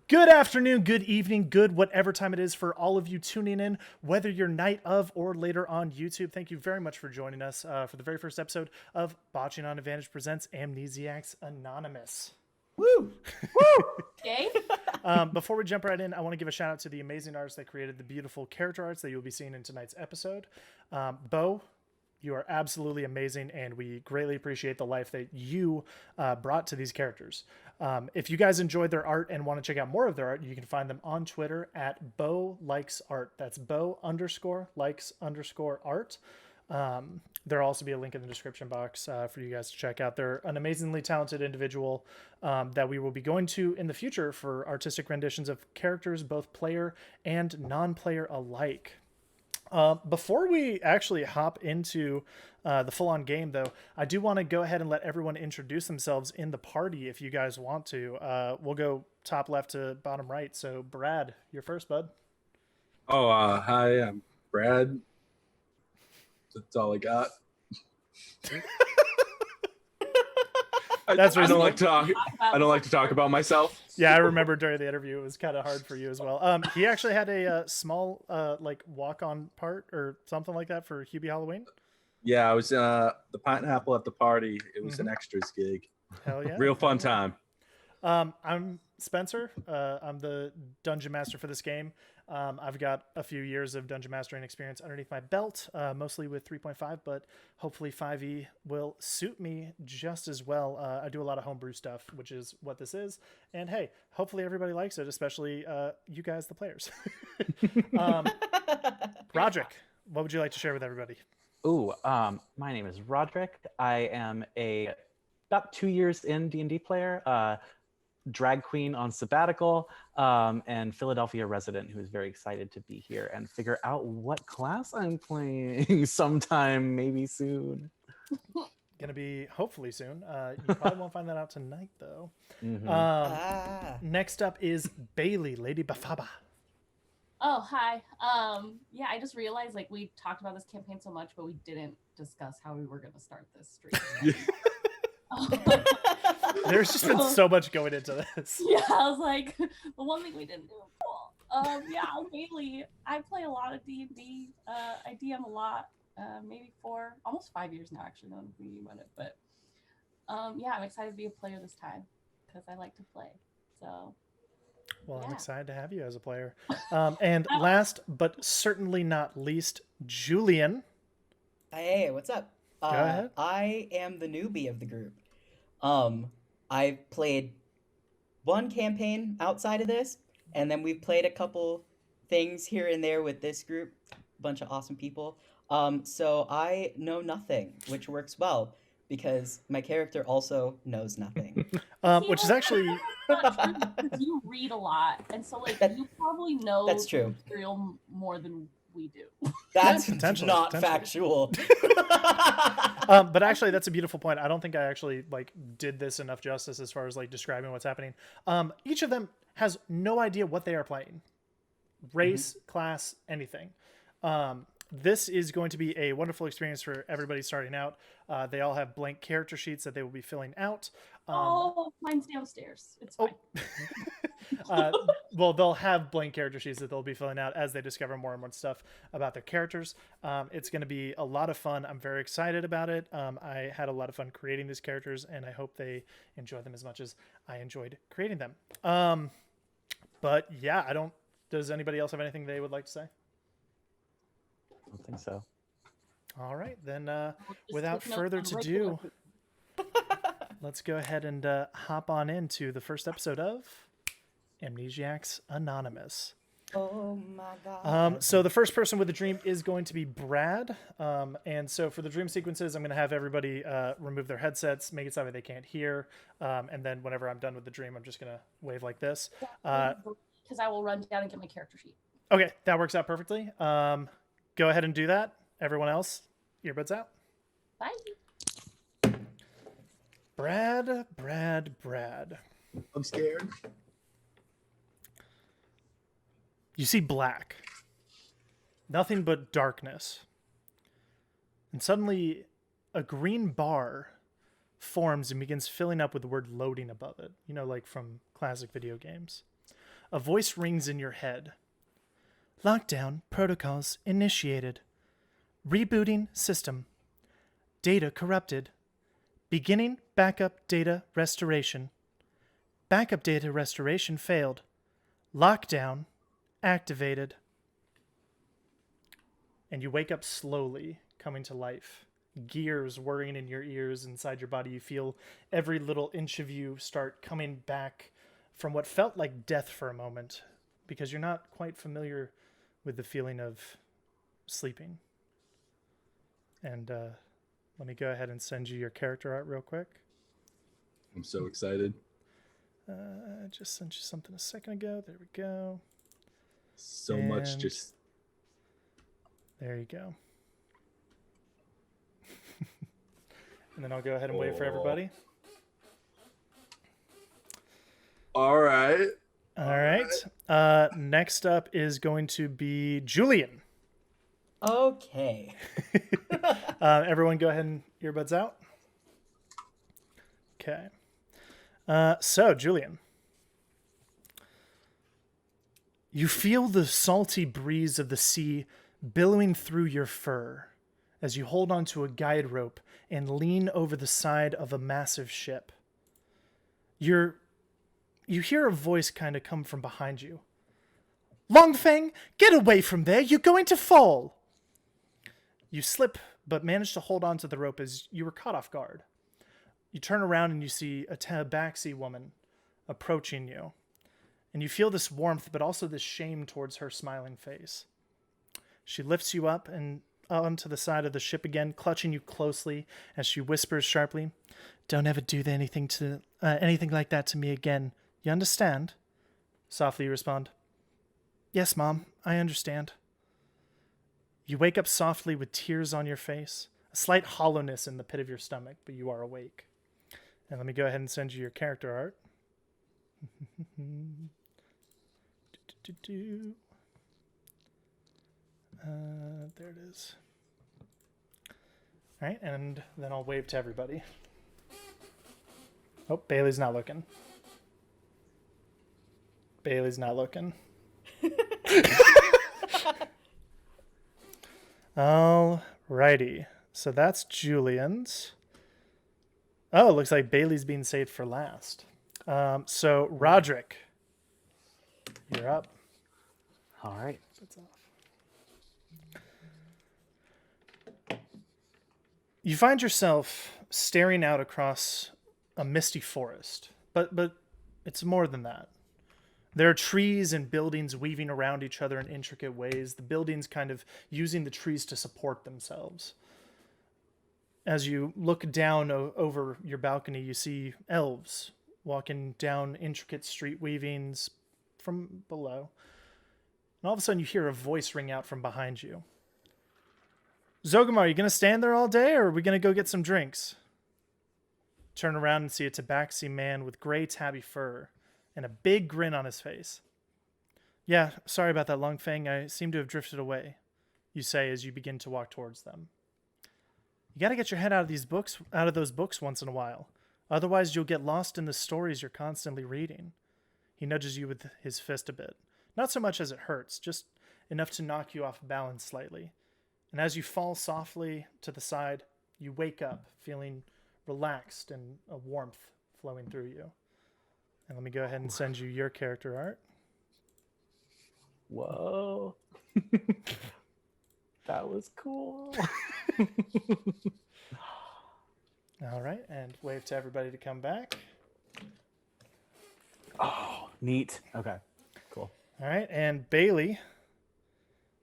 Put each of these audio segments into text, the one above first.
Good afternoon, good evening, good whatever time it is for all of you tuning in, whether you're night of or later on YouTube. Thank you very much for joining us for the very first episode of Botching on Advantage presents Amnesiacs Anonymous. Woo! Woo! Okay. Before we jump right in, I want to give a shout out to the amazing artists that created the beautiful character arts that you'll be seeing in tonight's episode. Bo, you are absolutely amazing, and we greatly appreciate the life that you brought to these characters. If you guys enjoyed their art and want to check out more of their art, you can find them on Twitter at BoLikesArt. That's Bo_likes_art. There'll also be a link in the description box for you guys to check out. They're an amazingly talented individual that we will be going to in the future for artistic renditions of characters, both player and non-player alike. Before we actually hop into the full-on game, though, I do want to go ahead and let everyone introduce themselves in the party if you guys want to. We'll go top left to bottom right. So, Brad, you're first, bud. Hi, I'm Brad. That's all I got. That's I don't reasonable. I don't like to talk about myself. Yeah, I remember during the interview it was kind of hard for you as well. He actually had a small like walk-on part or something like that for Hubie Halloween. Yeah, I was the pineapple at the party. It was an extras gig. Hell yeah. Real fun time. I'm Spencer. I'm the dungeon master for this game. I've got a few years of dungeon mastering experience underneath my belt, mostly with 3.5, but hopefully 5e will suit me just as well. I do a lot of homebrew stuff, which is what this is. And hey, hopefully everybody likes it, especially you guys, the players. Roderick, what would you like to share with everybody? Ooh, my name is Roderick. I am about 2 years in D&D player, drag queen on sabbatical, and Philadelphia resident who is very excited to be here and figure out what class I'm playing sometime, maybe soon. Gonna be hopefully soon. You probably won't find that out tonight, though. Next up is Bailey, Lady Bafaba. Oh, hi. Yeah, I just realized like we talked about this campaign so much, but we didn't discuss how we were going to start this stream. There's just been so much going into this. Yeah, I was like, the one thing we didn't do. Cool. Yeah, I'm Bailey. I play a lot of D&D. I DM a lot. Maybe almost 5 years now, actually, now I'm thinking about it. But yeah, I'm excited to be a player this time because I like to play. So. Well, yeah. I'm excited to have you as a player. And last but certainly not least, Julian. Hey, what's up? Go ahead. I am the newbie of the group. I've played one campaign outside of this, and then we've played a couple things here and there with this group, a bunch of awesome people. So I know nothing, which works well because my character also knows nothing. Which is actually you read a lot, and so like you probably know That's true. material more than we do. That's Potentially. factual. But actually, that's a beautiful point. I don't think I actually like did this enough justice as far as like describing what's happening. Each of them has no idea what they are playing, race, class, anything. This is going to be a wonderful experience for everybody starting out. They all have blank character sheets that they will be filling out. Mine's downstairs. It's fine. Well, they'll have blank character sheets that they'll be filling out as they discover more and more stuff about their characters. It's going to be a lot of fun. I'm very excited about it. I had a lot of fun creating these characters, and I hope they enjoy them as much as I enjoyed creating them. But yeah, does anybody else have anything they would like to say? I don't think so. All right, then without further ado, let's go ahead and hop on into the first episode of Amnesiacs Anonymous. Oh my god. So the first person with a dream is going to be Brad. And so for the dream sequences, I'm going to have everybody remove their headsets, make it so that they can't hear. And then whenever I'm done with the dream, I'm just going to wave like this. Because I will run down and get my character sheet. Okay, that works out perfectly. Go ahead and do that. Everyone else, earbuds out. Bye. Brad. I'm scared. You see black. Nothing but darkness. And suddenly, a green bar forms and begins filling up with the word loading above it, like from classic video games. A voice rings in your head. Lockdown protocols initiated. Rebooting system. Data corrupted. Beginning backup data restoration. Backup data restoration failed. Lockdown activated. And you wake up slowly, coming to life. Gears whirring in your ears inside your body. You feel every little inch of you start coming back from what felt like death for a moment, because you're not quite familiar with the feeling of sleeping. And let me go ahead and send you your character art real quick. I'm so excited. I just sent you something a second ago. There we go. So much just... There you go. And then I'll go ahead and wait for everybody. All right. All right. Next up is going to be Julian. Okay. Everyone go ahead and earbuds out. Okay. So, Julian. You feel the salty breeze of the sea billowing through your fur as you hold onto a guide rope and lean over the side of a massive ship. You hear a voice kind of come from behind you. Longfang, get away from there. You're going to fall. You slip, but manage to hold onto the rope as you were caught off guard. You turn around and you see a tabaxi woman approaching you. And you feel this warmth, but also this shame towards her smiling face. She lifts you up and onto the side of the ship again, clutching you closely as she whispers sharply, "Don't ever do anything like that to me again. You understand?" Softly you respond, "Yes, Mom, I understand." You wake up softly with tears on your face, a slight hollowness in the pit of your stomach, but you are awake. And let me go ahead and send you your character art. There it is. All right, and then I'll wave to everybody. Oh, Bailey's not looking. Bailey's not looking. Alrighty, so that's Julian's. Oh, it looks like Bailey's being saved for last. So Roderick, you're up. All right. That's off. You find yourself staring out across a misty forest, but it's more than that. There are trees and buildings weaving around each other in intricate ways, the buildings kind of using the trees to support themselves. As you look down over your balcony, you see elves walking down intricate street weavings from below. And all of a sudden you hear a voice ring out from behind you. "Zogomar, are you going to stand there all day, or are we going to go get some drinks?" Turn around and see a tabaxi man with gray tabby fur and a big grin on his face. "Yeah, sorry about that, Longfang. I seem to have drifted away," you say as you begin to walk towards them. "You got to get your head out of those books once in a while. Otherwise, you'll get lost in the stories you're constantly reading." He nudges you with his fist a bit. Not so much as it hurts, just enough to knock you off balance slightly. And as you fall softly to the side, you wake up feeling relaxed and a warmth flowing through you. And let me go ahead and send you your character art. Whoa. That was cool. All right, and wave to everybody to come back. Oh, neat. Okay, cool. All right, and Bailey,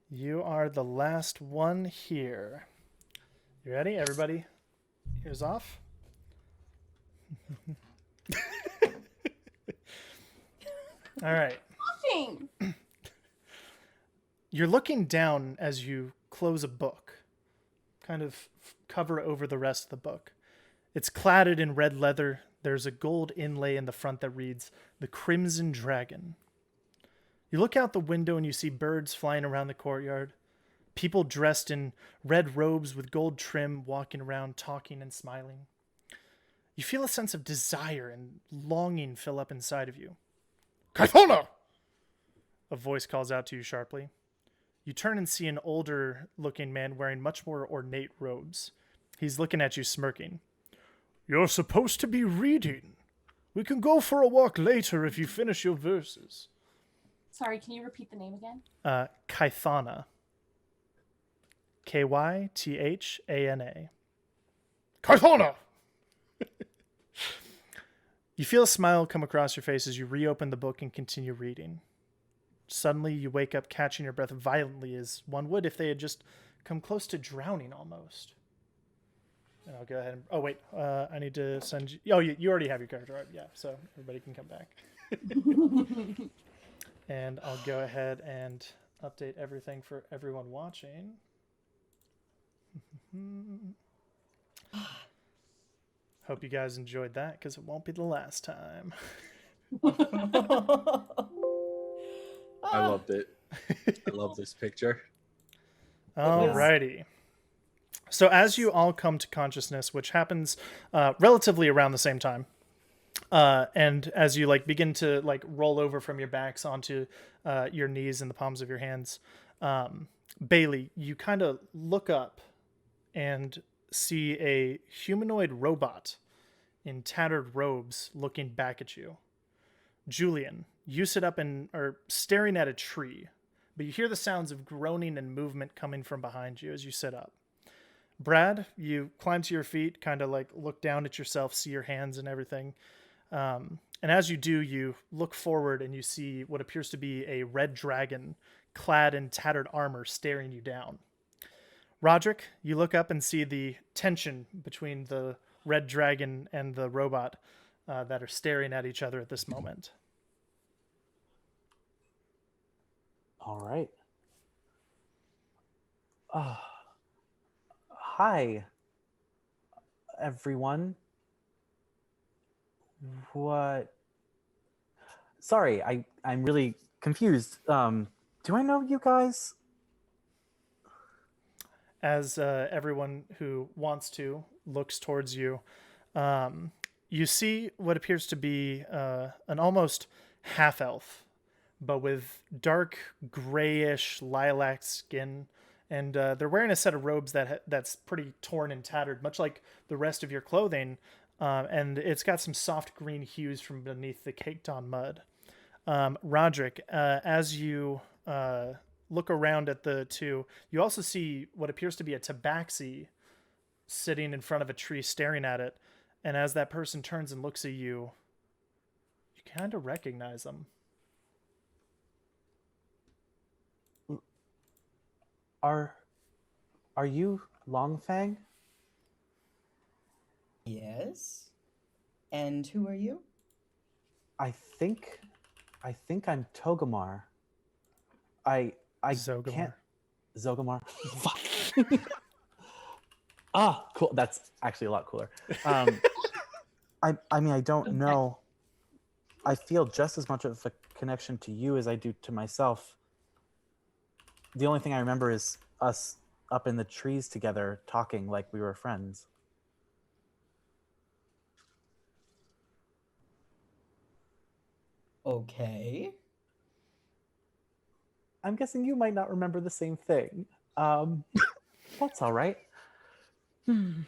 you are the last one here. You ready? Everybody, ears off. All right. Nothing. You're looking down as you close a book, kind of cover over the rest of the book. It's cladded in red leather. There's a gold inlay in the front that reads, "The Crimson Dragon." You look out the window and you see birds flying around the courtyard, people dressed in red robes with gold trim walking around talking and smiling. You feel a sense of desire and longing fill up inside of you. Kaithona! A voice calls out to you sharply. You turn and see an older-looking man wearing much more ornate robes. He's looking at you smirking. You're supposed to be reading. We can go for a walk later if you finish your verses. Sorry, can you repeat the name again? Kaithana. Kythana. Kaithana! You feel a smile come across your face as you reopen the book and continue reading. Suddenly, you wake up catching your breath violently as one would if they had just come close to drowning almost. And I'll go ahead and... Oh, wait. I need to send you... Oh, you already have your character art. Yeah, so everybody can come back. And I'll go ahead and update everything for everyone watching. Hope you guys enjoyed that, because it won't be the last time. I loved it. I love this picture. Alrighty. So as you all come to consciousness, which happens relatively around the same time, and as you begin to roll over from your backs onto your knees and the palms of your hands, Bailey, you kind of look up and see a humanoid robot in tattered robes looking back at you. Julian, you sit up and are staring at a tree, but you hear the sounds of groaning and movement coming from behind you as you sit up. Brad, you climb to your feet, kind of look down at yourself, see your hands and everything. And as you do, you look forward and you see what appears to be a red dragon clad in tattered armor staring you down. Roderick, you look up and see the tension between the red dragon and the robot that are staring at each other at this moment. All right. Hi, everyone. What? Sorry, I'm really confused. Do I know you guys? As everyone who wants to looks towards you, you see what appears to be an almost half-elf, but with dark grayish lilac skin, and they're wearing a set of robes that's pretty torn and tattered, much like the rest of your clothing, and it's got some soft green hues from beneath the caked-on mud. Roderick, as you look around at the two, you also see what appears to be a tabaxi sitting in front of a tree staring at it, and as that person turns and looks at you, you kind of recognize them. Are you Longfang? Yes. And who are you? I think I'm Togomar. I Zogomar. can't. Zogomar. Fuck. Cool. That's actually a lot cooler. I mean, I don't know. I feel just as much of a connection to you as I do to myself. The only thing I remember is us up in the trees together talking like we were friends. Okay. I'm guessing you might not remember the same thing. That's all right. And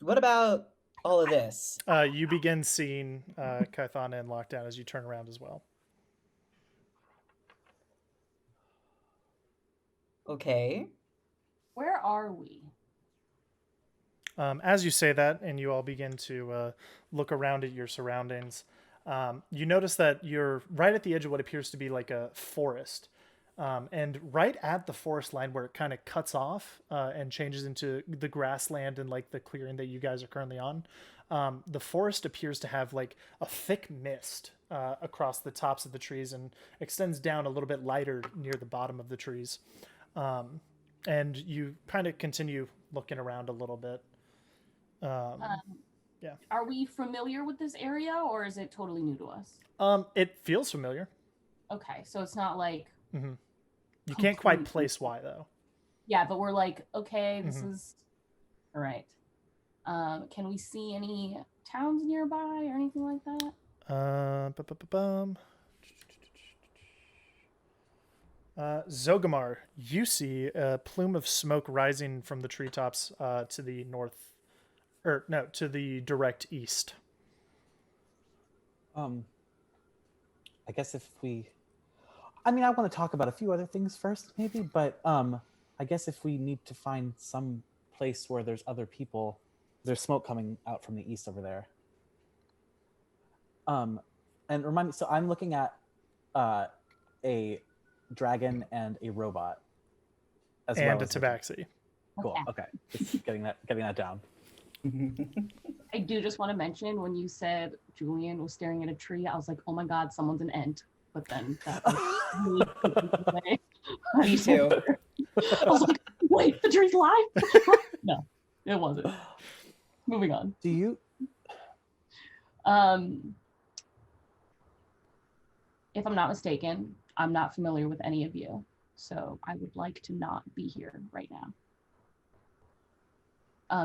what about all of this? You begin seeing Kaithana in lockdown as you turn around as well. Okay. Where are we? As you say that, and you all begin to look around at your surroundings, you notice that you're right at the edge of what appears to be like a forest. And right at the forest line where it kind of cuts off and changes into the grassland and the clearing that you guys are currently on, the forest appears to have a thick mist across the tops of the trees and extends down a little bit lighter near the bottom of the trees. And you kind of continue looking around a little bit. Yeah. Are we familiar with this area, or is it totally new to us? It feels familiar. Okay, so it's not like... Mm-hmm. You can't quite place why, though. Yeah, but we're okay, this is... All right. Can we see any towns nearby or anything like that? Bum. Zogamar, you see a plume of smoke rising from the treetops to the north, or no, to the direct east. I guess if we, I mean, I want to talk about a few other things first, maybe, but I guess if we need to find some place where there's other people, there's smoke coming out from the east over there. And remind me, so I'm looking at a dragon and a robot, as And well a as looking- tabaxi. Cool. Okay, just getting that down. I do just want to mention when you said Julian was staring at a tree, I was like, oh my god, someone's an ent. But then that really took me away. Me too. I was like, wait, the tree's live? No, it wasn't. Moving on. Do you? If I'm not mistaken, I'm not familiar with any of you. So I would like to not be here right now.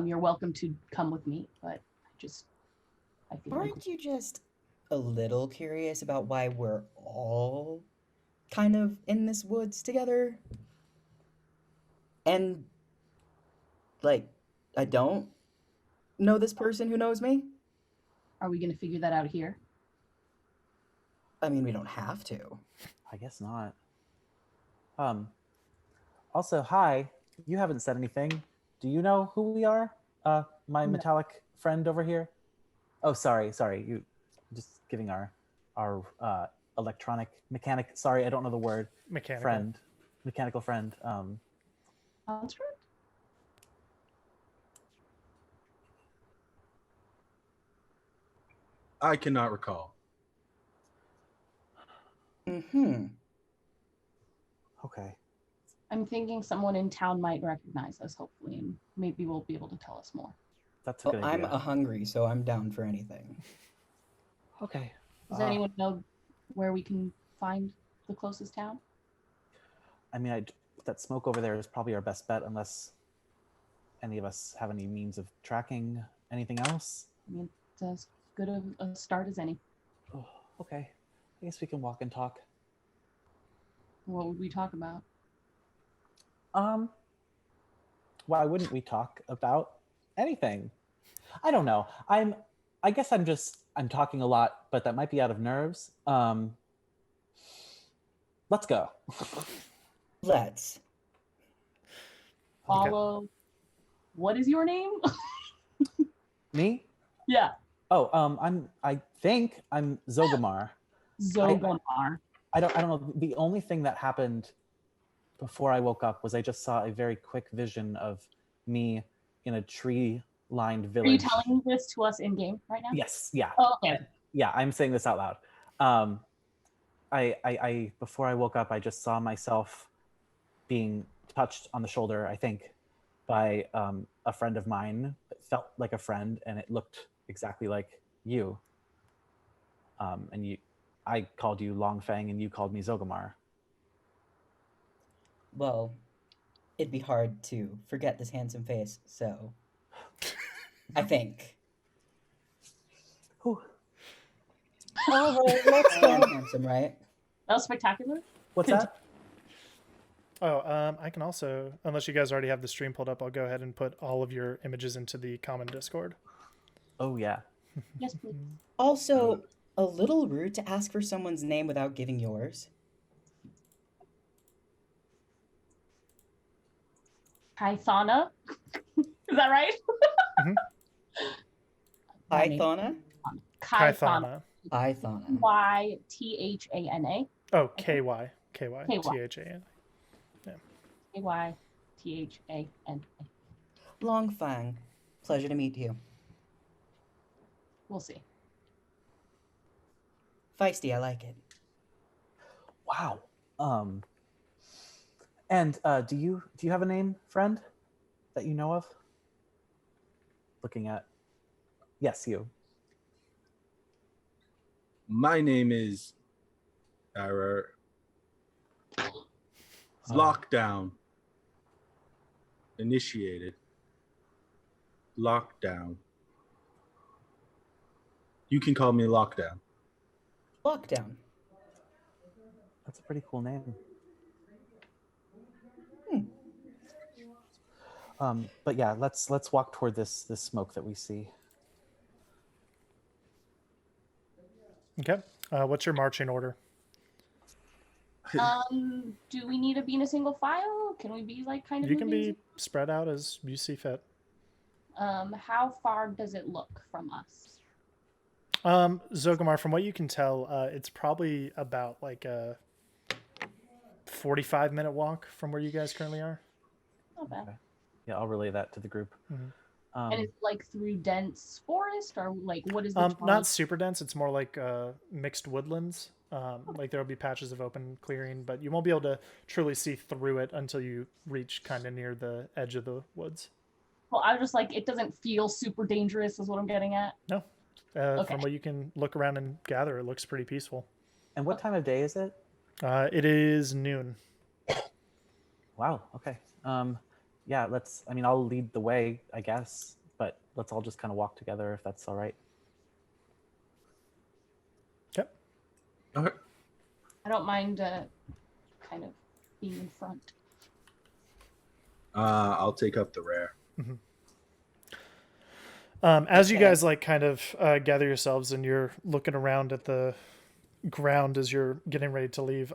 You're welcome to come with me, but I feel like Aren't you just a little curious about why we're all kind of in this woods together? And, like, I don't know this person who knows me? are we gonna figure that out here? I mean, we don't have to. I guess not. Also, hi. You haven't said anything. Do you know who we are? My No. metallic friend over here. Oh, sorry. You just giving our electronic mechanic. Sorry, I don't know the word. Mechanical friend. That's right. I cannot recall. Mm-hmm. Okay. I'm thinking someone in town might recognize us, hopefully, and maybe will be able to tell us more. That's a Well, good I'm idea. hungry, so I'm down for anything. Okay. Does anyone know where we can find the closest town? I mean, that smoke over there is probably our best bet, unless any of us have any means of tracking anything else. I mean, it's as good a start as any. Oh, okay. I guess we can walk and talk. What would we talk about? Why wouldn't we talk about anything? I don't know. I guess I'm talking a lot, but that might be out of nerves. Let's go. Let's. Follow. What is your name? Me? Yeah. Oh, I think I'm Zogamar. Zogamar. I don't know. The only thing that happened before I woke up was I just saw a very quick vision of me in a tree-lined village. Are you telling this to us in game right now? Yes. Yeah. Oh, okay. Yeah, I'm saying this out loud. I before I woke up, I just saw myself being touched on the shoulder, I think, by a friend of mine. It felt like a friend, and it looked exactly like you. I called you Longfang, and you called me Zogamar. Well, it'd be hard to forget this handsome face, so I think. All right, let's I go. am handsome, right? That was spectacular. What's that? Oh, I can also, unless you guys already have the stream pulled up, I'll go ahead and put all of your images into the common Discord. Oh yeah. Yes, please. Also, a little rude to ask for someone's name without giving yours. Pythona. Is that right? Pythona? Kythana. Pythona. Ythana. Oh, KY. THAN. Kythana. Longfang. Pleasure to meet you. We'll see. Feisty, I like it. Wow. And do you have a name, friend, that you know of? Looking at. Yes, you. My name is Lockdown. Initiated. Lockdown. You can call me Lockdown. Lockdown. That's a pretty cool name. But yeah, let's walk toward this smoke that we see. Okay. What's your marching order? Do we need to be in a single file? Can we be like kind of? You can moving? be spread out as you see fit. How far does it look from us? Zogamar, from what you can tell, it's probably about like a 45-minute walk from where you guys currently are. Not bad. Okay. Yeah, I'll relay that to the group. And it's like through dense forest, or like what is the not super dense. It's more like mixed woodlands. Like there'll be patches of open clearing, but you won't be able to truly see through it until you reach kind of near the edge of the woods. Well, I was just like, it doesn't feel super dangerous, is what I'm getting at. No. Okay. From what you can look around and gather, it looks pretty peaceful. And what time of day is it? It is noon. Wow. Okay. Yeah. I'll lead the way, I guess, but let's all just kind of walk together if that's all right. Yep. Okay. I don't mind kind of being in front. I'll take up the rear. As you guys like kind of gather yourselves and you're looking around at the ground as you're getting ready to leave.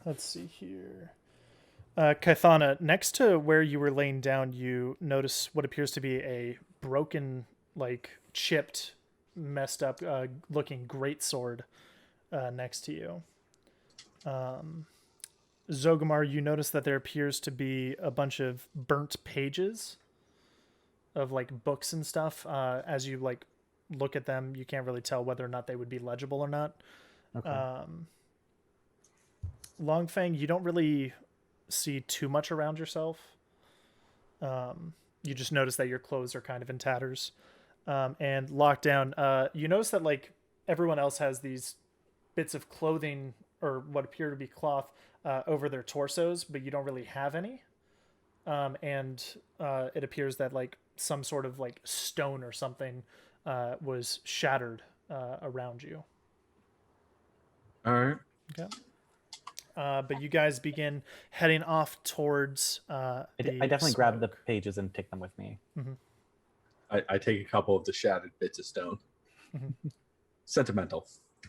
Let's see here. Kaithana, next to where you were laying down, you notice what appears to be a broken, like chipped, messed up looking greatsword next to you. Zogamar, you notice that there appears to be a bunch of burnt pages of like books and stuff. As you like look at them, you can't really tell whether or not they would be legible or not. Okay. Longfang, you don't really see too much around yourself. You just notice that your clothes are kind of in tatters. And Lockdown, you notice that like everyone else has these bits of clothing or what appear to be cloth over their torsos, but you don't really have any. And it appears that like some sort of like stone or something was shattered around you. All right. Okay. But you guys begin heading off towards. I definitely grab the pages and take them with me. I take a couple of the shattered bits of stone. Sentimental.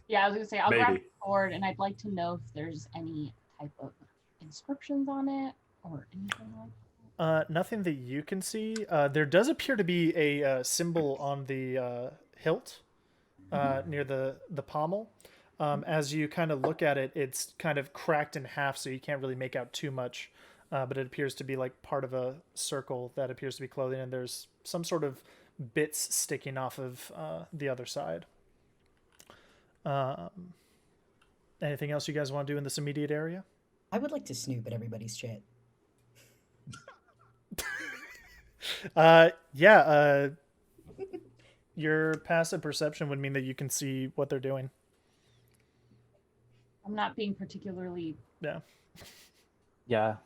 Yeah, I was gonna say I'll grab Maybe. the sword, and I'd like to know if there's any type of inscriptions on it or anything like that. Nothing that you can see. There does appear to be a symbol on the hilt near the pommel. As you kind of look at it, it's kind of cracked in half, so you can't really make out too much. But it appears to be like part of a circle that appears to be clothing, and there's some sort of bits sticking off of the other side. Anything else you guys want to do in this immediate area? I would like to snoop at everybody's shit. Yeah. Your passive perception would mean that you can see what they're doing. I'm not being particularly. Yeah. Yeah.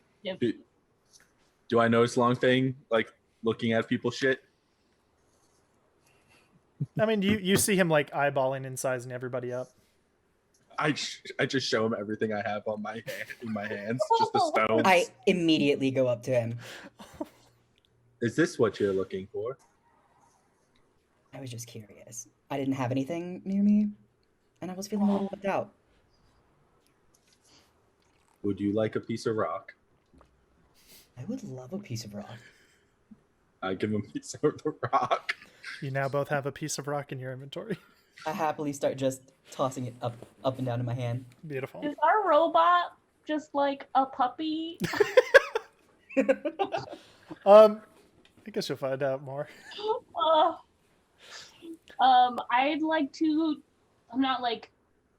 Do I notice Longfang like looking at people's shit? I mean, you see him like eyeballing and sizing everybody up. I just show him everything I have on in my hands, just the stones. I immediately go up to him. Is this what you're looking for? I was just curious. I didn't have anything near me, and I was feeling a little left out. Would you like a piece of rock? I would love a piece of rock. I give him a piece of the rock. You now both have a piece of rock in your inventory. I happily start just tossing it up and down in my hand. Beautiful. Is our robot just like a puppy? I guess you'll find out more. I'd like to. I'm not like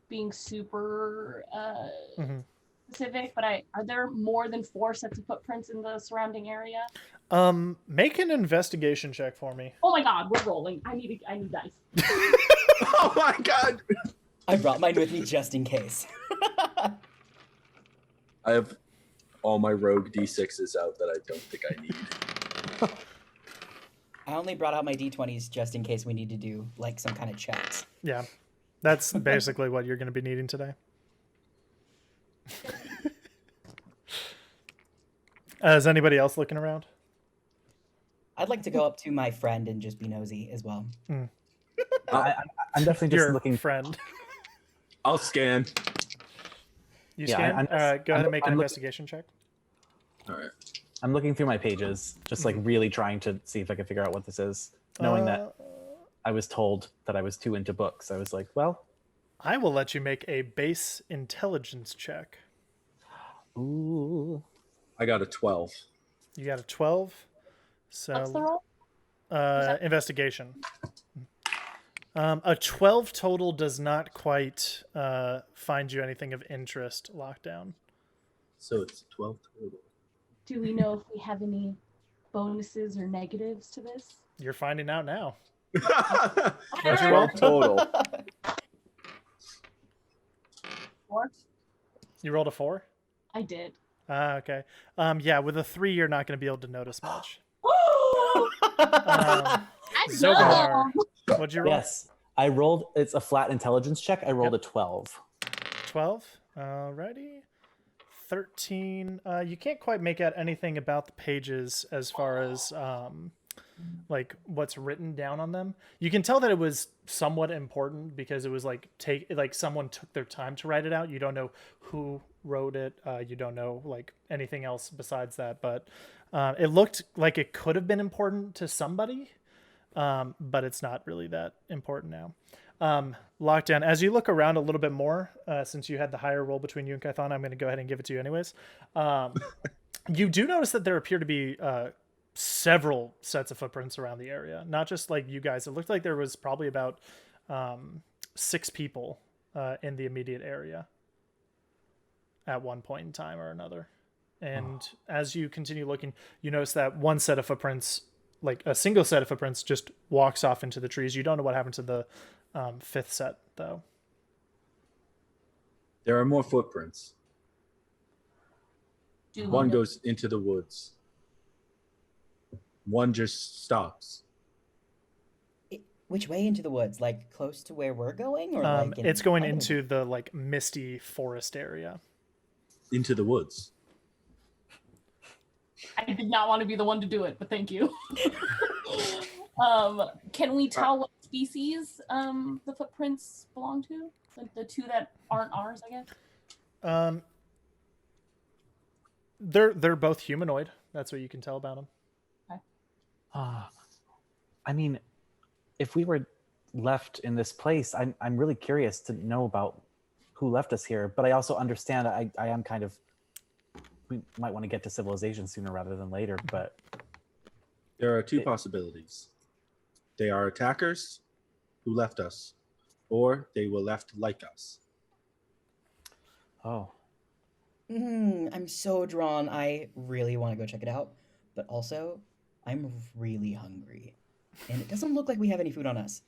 being super specific, but are there more than 4 sets of footprints in the surrounding area? Make an investigation check for me. Oh my god, we're rolling. I need dice. Oh my god! I brought mine with me just in case. I have all my rogue d6s out that I don't think I need. I only brought out my d20s just in case we need to do like some kind of checks. Yeah, that's basically what you're going to be needing today. Is anybody else looking around? I'd like to go up to my friend and just be nosy as well. I'm definitely just Your looking. friend. I'll scan. You Yeah, scan? I'm just- Go ahead and make an I'm looking- investigation check. All right. I'm looking through my pages, just like really trying to see if I can figure out what this is, knowing that I was told that I was too into books. I was like, well, I will let you make a base intelligence check. ooh. I got a 12. You got a 12. So What's the roll? investigation. A 12 total does not quite find you anything of interest, Lockdown. So it's 12 total. Do we know if we have any bonuses or negatives to this? You're finding out now. What's your roll total? 4? You rolled a 4? I did. Okay. Yeah, with a 3, you're not going to be able to notice much. I Zogar, what'd you roll? Yes, I rolled. It's a flat intelligence check. I rolled a 12. 12. Alrighty. 13. You can't quite make out anything about the pages as far as like what's written down on them. You can tell that it was somewhat important because it was like someone took their time to write it out. You don't know who wrote it. You don't know like anything else besides that, but it looked like it could have been important to somebody, but it's not really that important now. Lockdown, as you look around a little bit more, since you had the higher roll between you and Kython, I'm going to go ahead and give it to you anyways. You do notice that there appear to be several sets of footprints around the area, not just like you guys. It looked like there was probably about 6 people in the immediate area at one point in time or another. And as you continue looking, you notice that one set of footprints, like a single set of footprints, just walks off into the trees. You don't know what happened to the 5th set, though. There are more footprints. Do we One know- goes into the woods. One just stops. Which way into the woods? Like close to where we're going, or like in It's going front of into the like misty forest area. Into the woods. I did not want to be the one to do it, but thank you. Can we tell what species the footprints belong to? The 2 that aren't ours, I guess. They're both humanoid. That's what you can tell about them. I mean, if we were left in this place, I'm really curious to know about who left us here. But I also understand I am kind of, we might want to get to civilization sooner rather than later. But There are 2 possibilities. They are attackers who left us, or they were left like us. oh, I'm so drawn. I really want to go check it out, but also I'm really hungry, and it doesn't look like we have any food on us.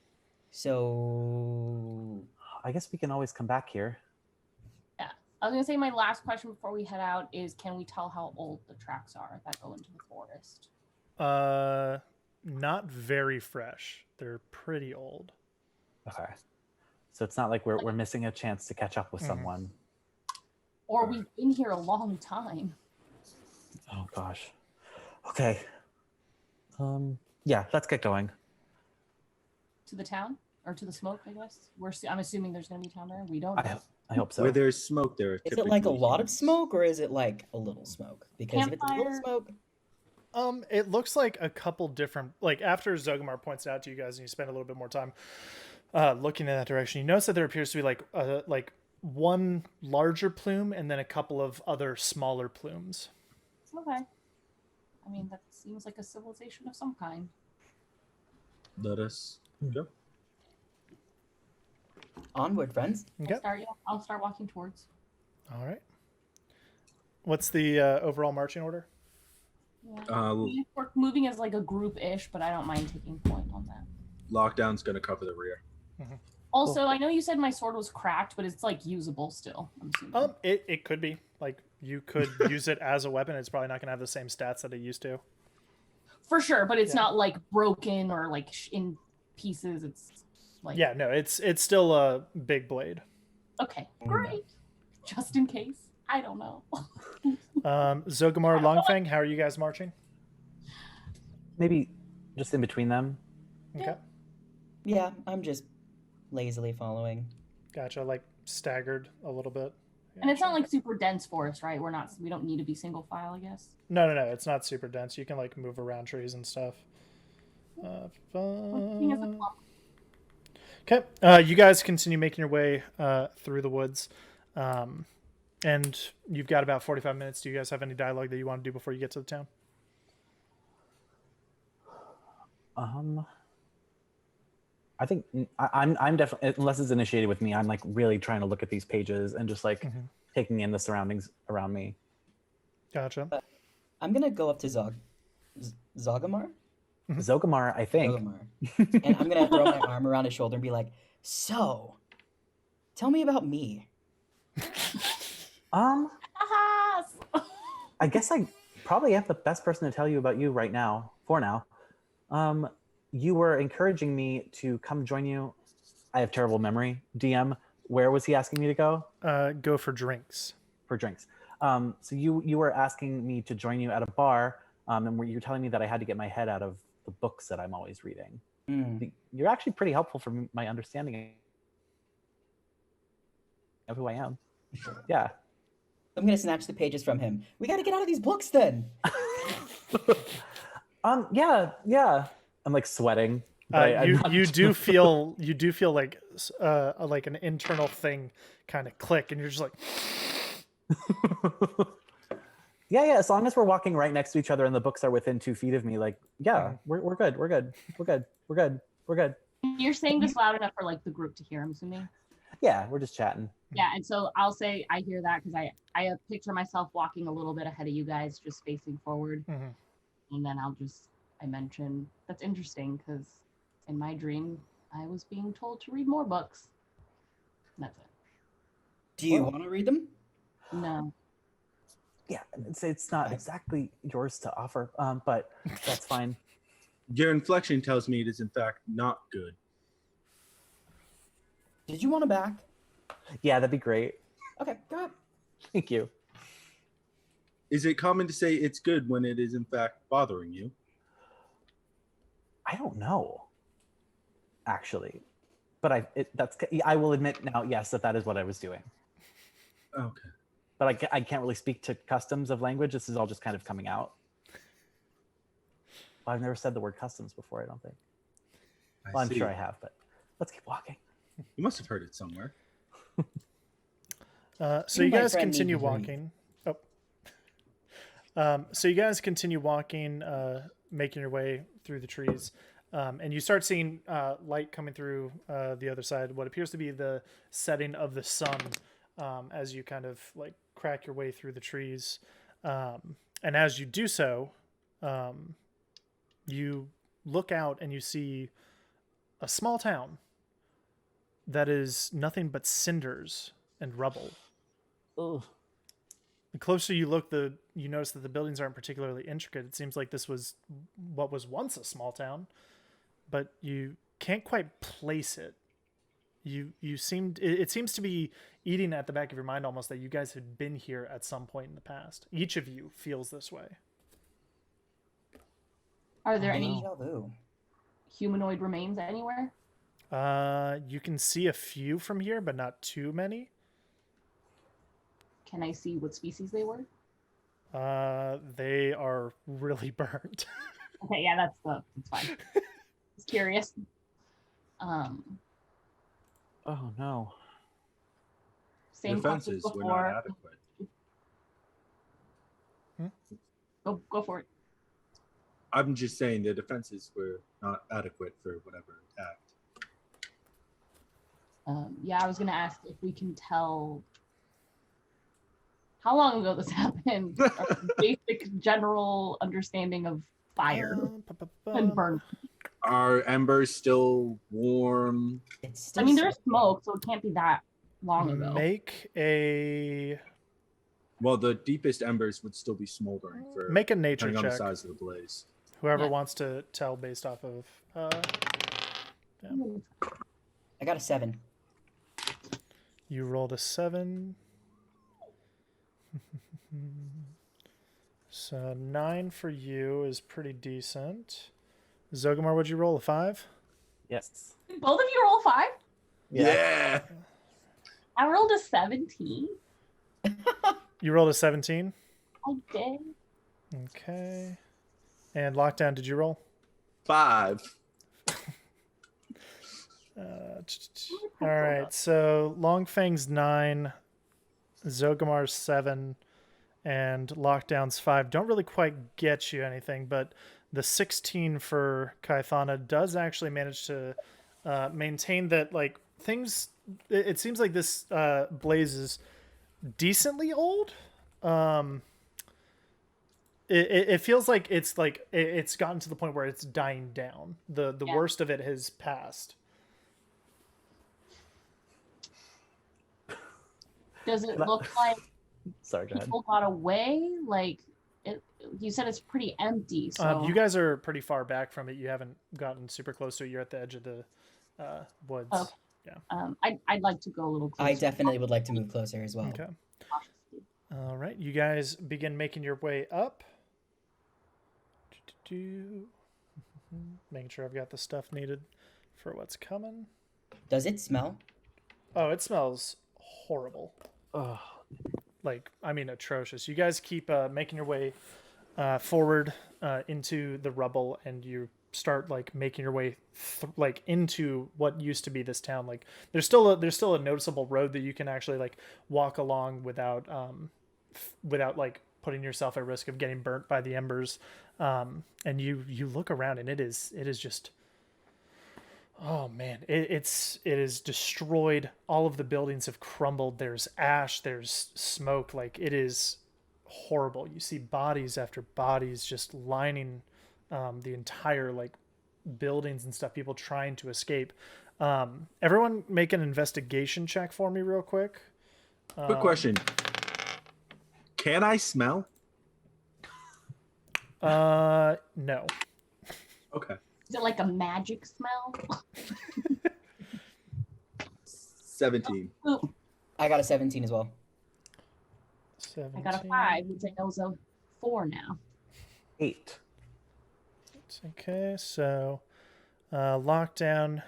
So I guess we can always come back here. I was gonna say my last question before we head out is, can we tell how old the tracks are that go into the forest? Not very fresh. They're pretty old. Okay, so it's not like we're missing a chance to catch up with Mhm. someone. Or we've been here a long time. Oh gosh. Okay. Yeah, let's get going. To the town? Or to the smoke, I guess? I'm assuming there's gonna be town there. We don't know. I hope so. Where there's smoke, there are is it like a typically lot of humans. smoke, or is it like a little smoke? Because if it's a little Campfire. smoke, It looks like a couple different, like after Zogamar points it out to you guys and you spend a little bit more time looking in that direction, you notice that there appears to be like one larger plume and then a couple of other smaller plumes. Okay. I mean, that seems like a civilization of some kind. Let us go. onward, friends. Okay. I'll start walking towards. All right. What's the overall marching order? Yeah. We're moving as like a group-ish, but I don't mind taking point on that. Lockdown's going to cover the rear. Also, I know you said my sword was cracked, but it's like usable still. I'm assuming. It could be like you could use it as a weapon. It's probably not going to have the same stats that it used to. For sure, but it's Yeah. not like broken or like in pieces. It's like Yeah, no, it's still a big blade. Okay, great. Just in case. I don't know. Zogamar, Longfang, how are you guys marching? Maybe just in between them. Okay, Yeah, I'm just lazily following. gotcha. Like staggered a little bit. And it's not Gotcha. like super dense forest, right? We don't need to be single file, I guess. No, it's not super dense. You can like move around trees and stuff. Working as a plum. Okay, you guys continue making your way through the woods, and you've got about 45 minutes. Do you guys have any dialogue that you want to do before you get to the town? I think I'm definitely, unless it's initiated with me, I'm like really trying to look at these pages and just like taking in the surroundings around me. Gotcha. I'm gonna go up to Zogamar? Zogamar, I think. Zogamar. And I'm gonna throw my arm around his shoulder and be like, so, tell me about me. I guess I probably am the best person to tell you about you right now, for now. You were encouraging me to come join you. I have terrible memory. DM, where was he asking me to go? Go for drinks. For drinks. So you were asking me to join you at a bar, and you're telling me that I had to get my head out of the books that I'm always reading. You're actually pretty helpful for my understanding of who I am. Yeah. I'm gonna snatch the pages from him. We gotta get out of these books then. Yeah. I'm like sweating. You do feel like an internal thing kind of click, and you're just like, yeah. As long as we're walking right next to each other and the books are within 2 feet of me, like, yeah, we're good. We're good. You're saying this loud enough for like the group to hear, I'm assuming. Yeah, we're just chatting. Yeah, and so I'll say I hear that because I picture myself walking a little bit ahead of you guys, just facing forward, and then I mention that's interesting because in my dream I was being told to read more books. That's it. Do you want to read them? No. Yeah, it's not exactly yours to offer, but that's fine. Your inflection tells me it is in fact not good. Did you want to back? Yeah, that'd be great. Okay, go ahead. Thank you. Is it common to say it's good when it is in fact bothering you? I don't know, actually, but I will admit now, yes, that is what I was doing. Okay. But I can't really speak to customs of language. This is all just kind of coming out. Well, I've never said the word customs before, I don't think. Well, I'm sure I have, but let's keep walking. You must have heard it somewhere. So you guys continue walking. So you guys continue walking, making your way through the trees, and you start seeing light coming through the other side. What appears to be the setting of the sun, as you kind of like crack your way through the trees, and as you do so, you look out and you see a small town that is nothing but cinders and rubble. Ugh. The closer you look, you notice that the buildings aren't particularly intricate. It seems like this was what was once a small town, but you can't quite place it. It seems to be eating at the back of your mind almost that you guys had been here at some point in the past. Each of you feels this way. Are there any Deja vu. humanoid remains anywhere? You can see a few from here, but not too many. Can I see what species they were? They are really burnt. Okay, yeah, that's fine. Just curious. Oh no. Same Defenses questions were before. not adequate. Go for it. I'm just saying the defenses were not adequate for whatever attacked. Yeah, I was gonna ask if we can tell how long ago this happened. Our basic general understanding of fire and burn. Are embers still warm? It's still I mean, there's smoke, so it can't be that long ago. Make a Well, the deepest embers would still be smoldering for nature depending on the check. size of the blaze. Whoever Yeah. wants to tell based off of. I got a 7. You rolled a 7. So 9 for you is pretty decent. Zogamar, would you roll a 5? Yes. Did both of you roll 5? Yeah. I rolled a 17. You rolled a 17. I did. Okay. And Lockdown, did you roll? 5. All right. So Longfang's 9, Zogamar's 7, and Lockdown's 5 don't really quite get you anything, but the 16 for Kaithana does actually manage to maintain that, like, things. It seems like this blaze is decently old. It feels like it's gotten to the point where it's dying down. The Yeah. worst of it has passed. Does it look like Sorry, go ahead. people got away? Like, you said it's pretty empty. So You guys are pretty far back from it. You haven't gotten super close to it. You're at the edge of the woods. Okay. I'd like to go a little closer. I definitely would like to move closer as well. Okay. Cautiously. All right. You guys begin making your way up. Making sure I've got the stuff needed for what's coming. Does it smell? Oh, it smells horrible. Oh, Like, I mean, atrocious. You guys keep making your way forward into the rubble, and you start like making your way like into what used to be this town. Like, there's still a noticeable road that you can actually like walk along without without like putting yourself at risk of getting burnt by the embers. And you look around, and it is just. Oh man, it is destroyed. All of the buildings have crumbled. There's ash, there's smoke. Like, it is horrible. You see bodies after bodies just lining the entire like buildings and stuff. People trying to escape. Everyone make an investigation check for me real quick. Quick question. Can I smell? No. Okay. Is it like a magic smell? 17. I got a 17 as well. 17. I got a 5, which I know is a 4 now. 8. Okay, so lockdown.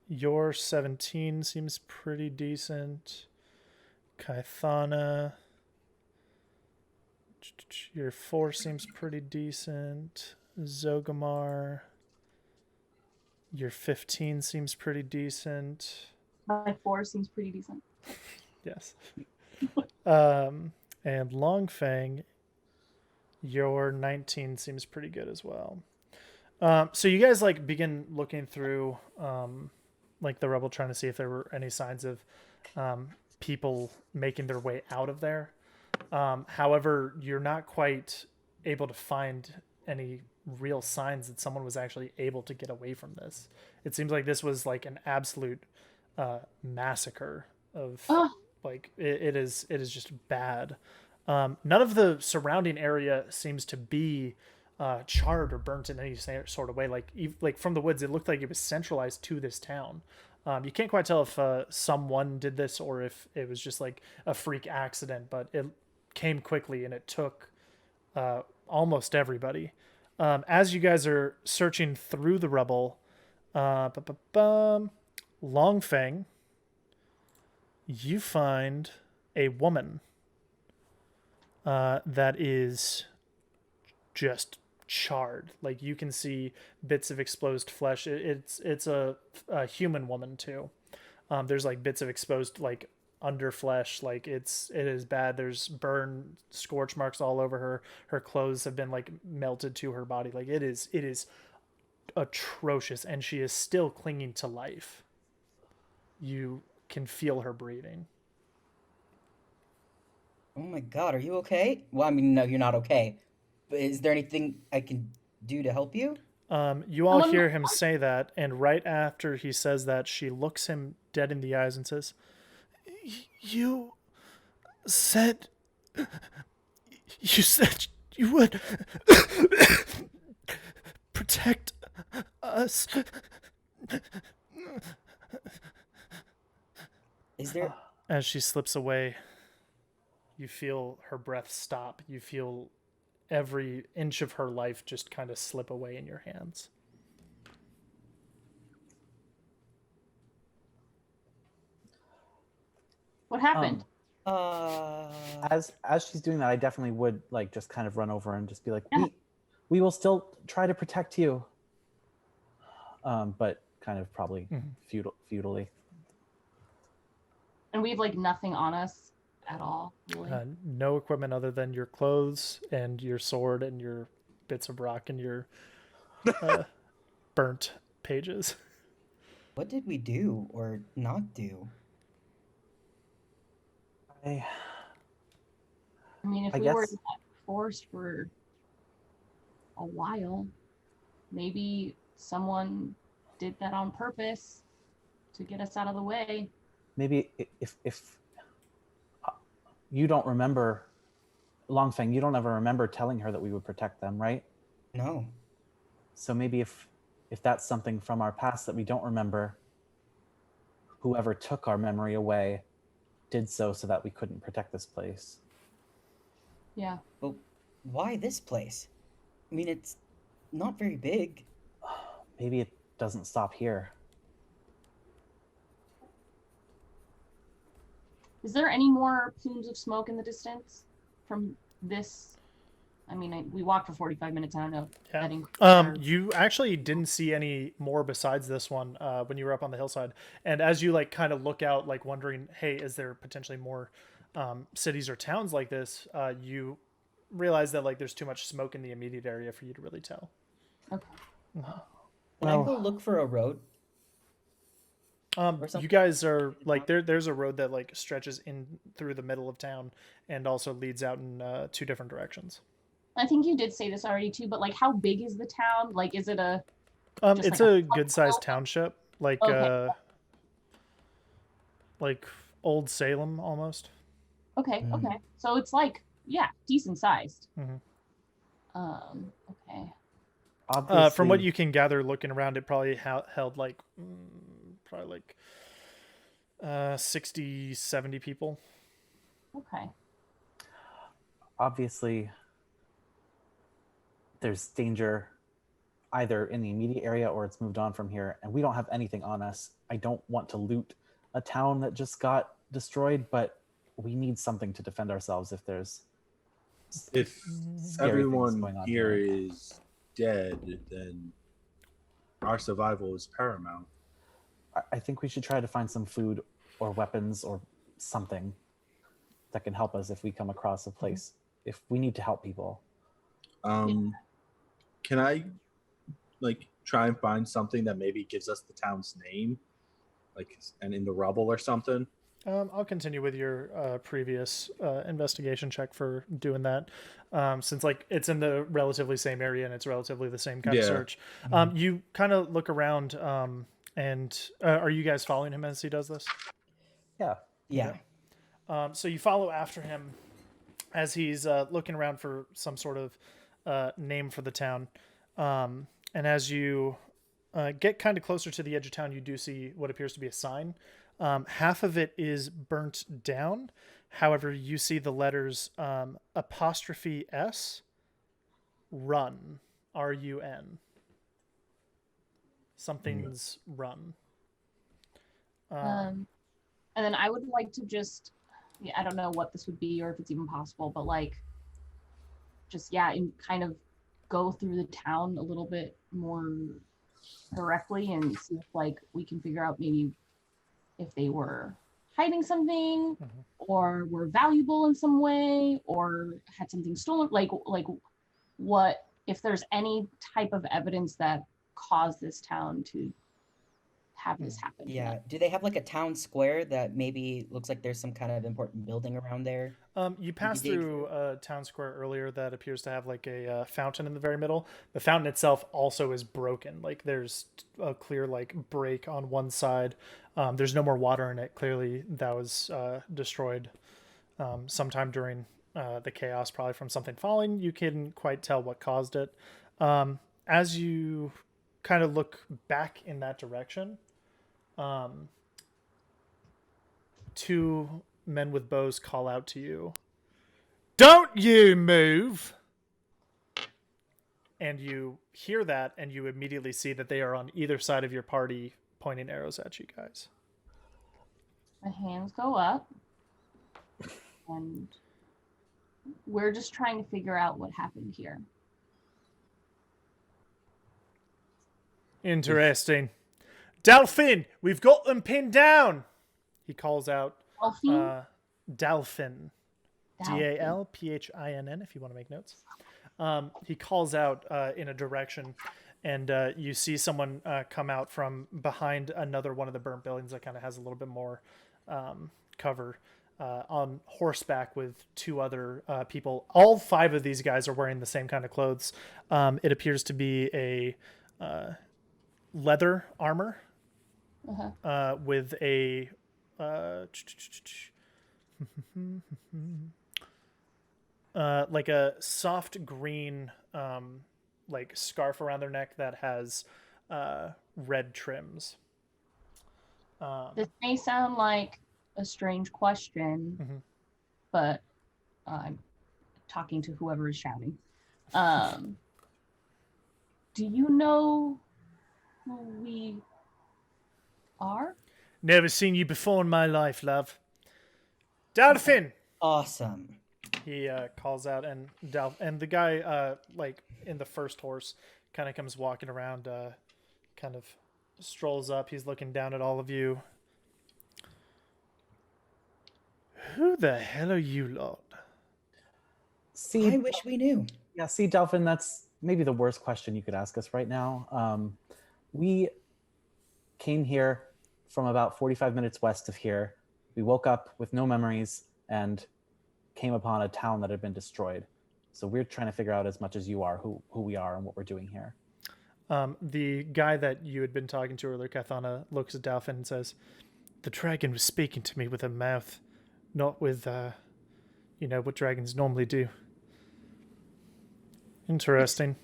Your 17 seems pretty decent. Kaithana, your 4 seems pretty decent. Zogamar, your 15 seems pretty decent. My 4 seems pretty decent. Yes. And Longfang, your 19 seems pretty good as well. So you guys like begin looking through like the rubble, trying to see if there were any signs of people making their way out of there. However, you're not quite able to find any real signs that someone was actually able to get away from this. It seems like this was like an absolute massacre of like it is just bad. None of the surrounding area seems to be charred or burnt in any sort of way. Like from the woods, it looked like it was centralized to this town. You can't quite tell if someone did this or if it was just like a freak accident, but it came quickly and it took almost everybody. As you guys are searching through the rubble, Longfang, you find a woman that is just charred. Like, you can see bits of exposed flesh. It's a human woman too. There's like bits of exposed like under flesh. Like, it is bad. There's burn scorch marks all over her. Her clothes have been like melted to her body. Like, it is atrocious, and she is still clinging to life. You can feel her breathing. Oh my god, are you okay? Well, I mean, no, you're not okay. But is there anything I can do to help you? You all hear him say that, and right after he says that, she looks him dead in the eyes and says, "You said you would protect us. Is there? As she slips away, you feel her breath stop. You feel every inch of her life just kind of slip away in your hands. What happened? As she's doing that, I definitely would like just kind of run over and just be like, Yeah. we will still try to protect you. But kind of probably futilely. And we have like nothing on us at all, really. No equipment other than your clothes and your sword and your bits of rock and your burnt pages. What did we do or not do? I mean, if I we were guess- in that forest for a while, maybe someone did that on purpose to get us out of the way. Maybe if you don't remember, Longfang, you don't ever remember telling her that we would protect them, right? No. So maybe if that's something from our past that we don't remember, whoever took our memory away did so that we couldn't protect this place. Yeah. But why this place? I mean, it's not very big. Maybe it doesn't stop here. Is there any more plumes of smoke in the distance from this? I mean, we walked for 45 minutes. I don't know. Yeah. You actually didn't see any more besides this one when you were up on the hillside. And as you like kind of look out, like wondering, hey, is there potentially more cities or towns like this? You realize that like there's too much smoke in the immediate area for you to really tell. Okay. Can I go look for a road? You guys are like there's a road that like stretches in through the middle of town and also leads out in two different directions. I think you did say this already too, but like, how big is the town? Like, is it a? It's like a good-sized township, like Okay. like Old Salem almost. Okay. Okay. So it's like, yeah, decent sized. Okay. Obviously, From what you can gather, looking around, it probably held like 60, 70 people. Okay. Obviously, there's danger either in the immediate area or it's moved on from here, and we don't have anything on us. I don't want to loot a town that just got destroyed, but we need something to defend ourselves if there's If scary things everyone going on here is dead, then our survival is paramount. I think we should try to find some food or weapons or something that can help us if we come across a place, if we need to help people. Can I like try and find something that maybe gives us the town's name, like, and in the rubble or something? I'll continue with your previous investigation check for doing that, since like it's in the relatively same area and it's relatively the same kind of search. You kind of look around, and are you guys following him as he does this? Yeah. Yeah. Okay. So you follow after him as he's looking around for some sort of name for the town, and as you get kind of closer to the edge of town, you do see what appears to be a sign. Half of it is burnt down. However, you see the letters apostrophe S, run, R-U-N. Something's run. And then I would like to just, I don't know what this would be or if it's even possible, but like, just, and kind of go through the town a little bit more directly and see if like we can figure out maybe if they were hiding something or were valuable in some way or had something stolen, like what, if there's any type of evidence that caused this town to have this happen. Yeah. Do they have like a town square that maybe looks like there's some kind of important building around there? You passed through a town square earlier that appears to have like a fountain in the very middle. The fountain itself also is broken. Like there's a clear like break on one side. There's no more water in it. Clearly that was destroyed sometime during the chaos, probably from something falling. You couldn't quite tell what caused it. As you kind of look back in that direction, two men with bows call out to you. Don't you move! And you hear that, and you immediately see that they are on either side of your party, pointing arrows at you guys. My hands go up, and we're just trying to figure out what happened here. Interesting. Dalphin, we've got them pinned down. He calls out. Delphine? Dalphin. Dalphin, if you want to make notes. He calls out in a direction, and you see someone come out from behind another one of the burnt buildings that kind of has a little bit more cover, on horseback with two other people. All five of these guys are wearing the same kind of clothes. It appears to be a leather armor with a like a soft green like scarf around their neck that has red trims. This may sound like a strange question, but I'm talking to whoever is shouting. Do you know who we are? Never seen you before in my life, love. Dalphin! Awesome. He calls out, and the guy, like in the first horse, kind of comes walking around, kind of strolls up. He's looking down at all of you. Who the hell are you lot? See, I wish we knew. Yeah, see, Delphin, that's maybe the worst question you could ask us right now. We came here from about 45 minutes west of here. We woke up with no memories and came upon a town that had been destroyed. So we're trying to figure out as much as you are who we are and what we're doing here. The guy that you had been talking to earlier, Kathana, looks at Dalphin and says, "The dragon was speaking to me with her mouth, not with, what dragons normally do." Interesting.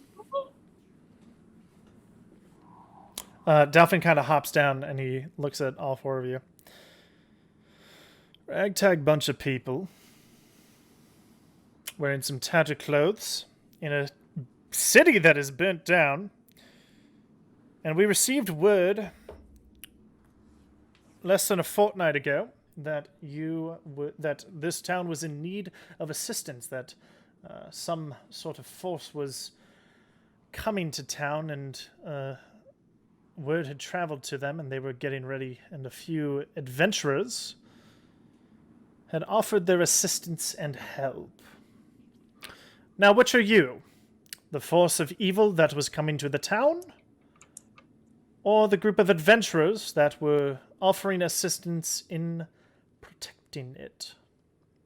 Dalphin kind of hops down and he looks at all four of you. Ragtag bunch of people wearing some tattered clothes in a city that is burnt down. And we received word less than a fortnight ago that that this town was in need of assistance, that some sort of force was coming to town, and word had traveled to them and they were getting ready, and a few adventurers had offered their assistance and help. Now, which are you? The force of evil that was coming to the town? Or the group of adventurers that were offering assistance in protecting it?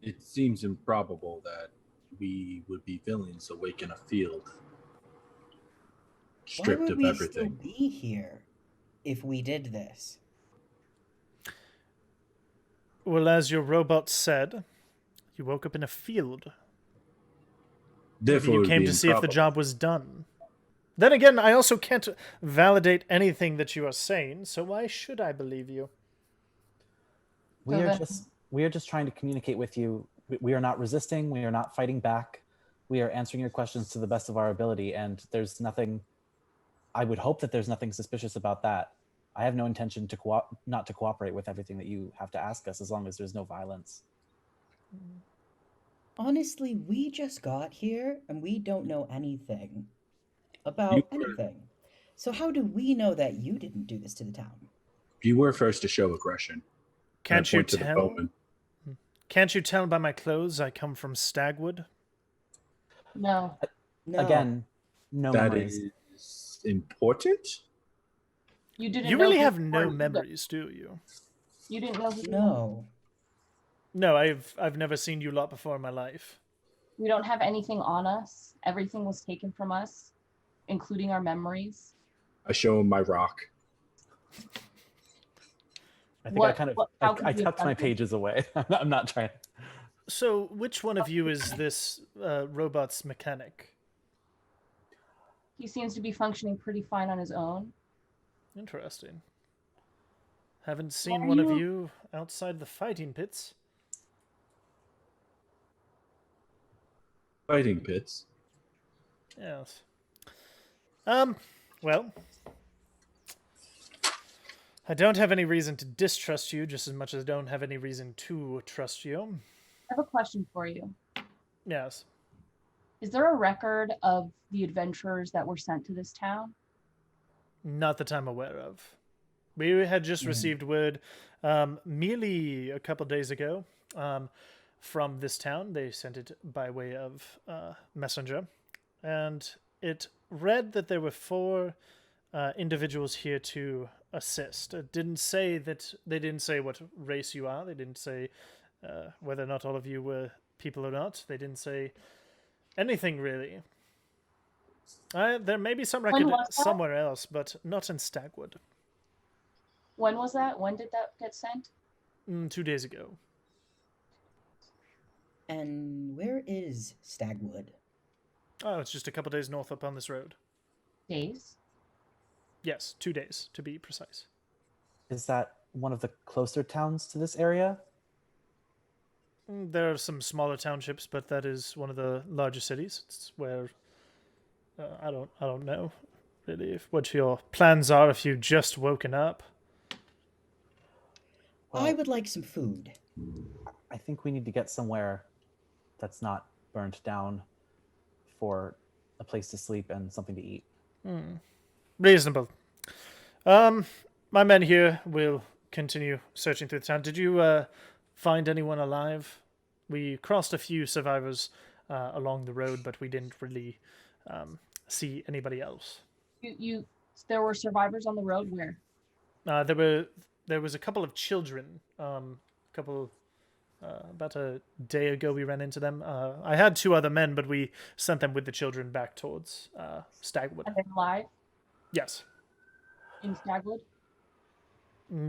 It seems improbable that we would be villains awake in a field, stripped Why would of we everything. still be here if we did this? Well, as your robot said, you woke up in a field. Therefore, You it would came be to see if the improbable. job was done. Then again, I also can't validate anything that you are saying, so why should I believe you? We are just trying to communicate with you. We are not resisting. We are not fighting back. We are answering your questions to the best of our ability, and there's nothing. I would hope that there's nothing suspicious about that. I have no intention to not to cooperate with everything that you have to ask us, as long as there's no violence. Honestly, we just got here and we don't know anything about anything. So how do we know that you didn't do this to the town? You were first to show aggression. Can't I you point to the tell? bowman. Can't you tell by my clothes I come from Stagwood? No. No. Again, no That memories. is important? You didn't You know really who have we no were either. memories, do you? You didn't know who we were. No. No, I've never seen you lot before in my life. We don't have anything on us. Everything was taken from us, including our memories. I show him my rock. I think I kind of how I could we have tucked my done this? pages away. I'm not trying. So, which one of you is this robot's mechanic? He seems to be functioning pretty fine on his own. Interesting. Haven't seen are one of you- you outside the fighting pits. Fighting pits. Yes. Well, I don't have any reason to distrust you, just as much as I don't have any reason to trust you. I have a question for you. Yes. Is there a record of the adventurers that were sent to this town? Not that I'm aware of. We had just received word merely a couple days ago from this town. They sent it by way of messenger. And it read that there were 4 individuals here to assist. It didn't say that they didn't say what race you are. They didn't say whether or not all of you were people or not. They didn't say anything really. There may be some record was that? somewhere else, but not in Stagwood. When was that? When did that get sent? 2 days ago. And where is Stagwood? Oh, it's just a couple days north up on this road. Days? Yes, 2 days to be precise. Is that one of the closer towns to this area? There are some smaller townships, but that is one of the larger cities. It's where I don't know really what your plans are if you've just woken up. I would like some food. I think we need to get somewhere that's not burnt down for a place to sleep and something to eat. Reasonable. My men here will continue searching through the town. Did you find anyone alive? We crossed a few survivors along the road, but we didn't really see anybody else. There were survivors on the road. Where? There was a couple of children. About a day ago, we ran into them. I had 2 other men, but we sent them with the children back towards Stagwood. Are they alive Yes. in Stagwood?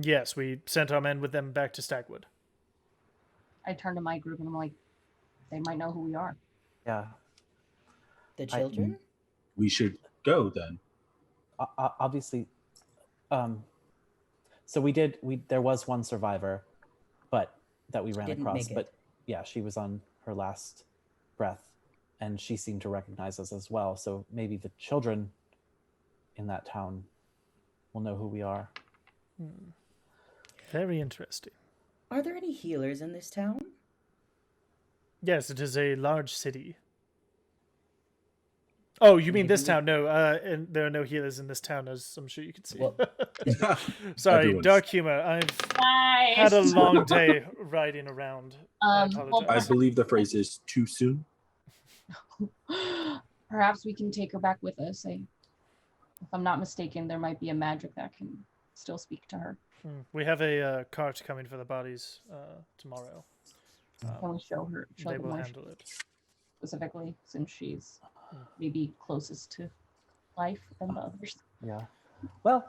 Yes, we sent our men with them back to Stagwood. I turn to my group and I'm like, they might know who we are. Yeah. The children? We should go then. Obviously, so there was one survivor, but that we ran Didn't across, make it. but yeah, she was on her last breath and she seemed to recognize us as well. So maybe the children in that town will know who we are. Very interesting. Are there any healers in this town? Yes, it is a large city. Oh, you mean Maybe this we- town? No, and there are no healers in this town, as I'm sure you can see. Well, Sorry, Everyone's- dark humor. I've Nice. had a long day riding around. I well, apologize. I believe the phrase is too soon. perhaps we can take her back with us. If I'm not mistaken, there might be a magic that can still speak to her. We have a cart coming for the bodies tomorrow. Can we show her? Show They them will where handle it. specifically, since she's maybe closest to life than the others. Yeah. Well,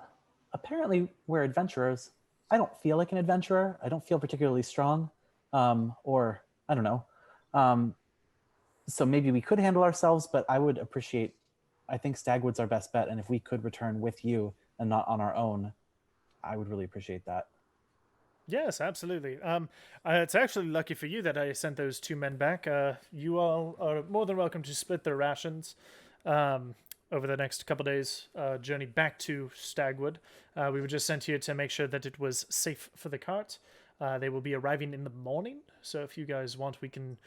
apparently we're adventurers. I don't feel like an adventurer. I don't feel particularly strong. Or I don't know. So maybe we could handle ourselves, but I think Stagwood's our best bet. And if we could return with you and not on our own, I would really appreciate that. Yes, absolutely. It's actually lucky for you that I sent those 2 men back. You all are more than welcome to split their rations over the next couple days. Journey back to Stagwood. We were just sent here to make sure that it was safe for the cart. They will be arriving in the morning, so if you guys want, we can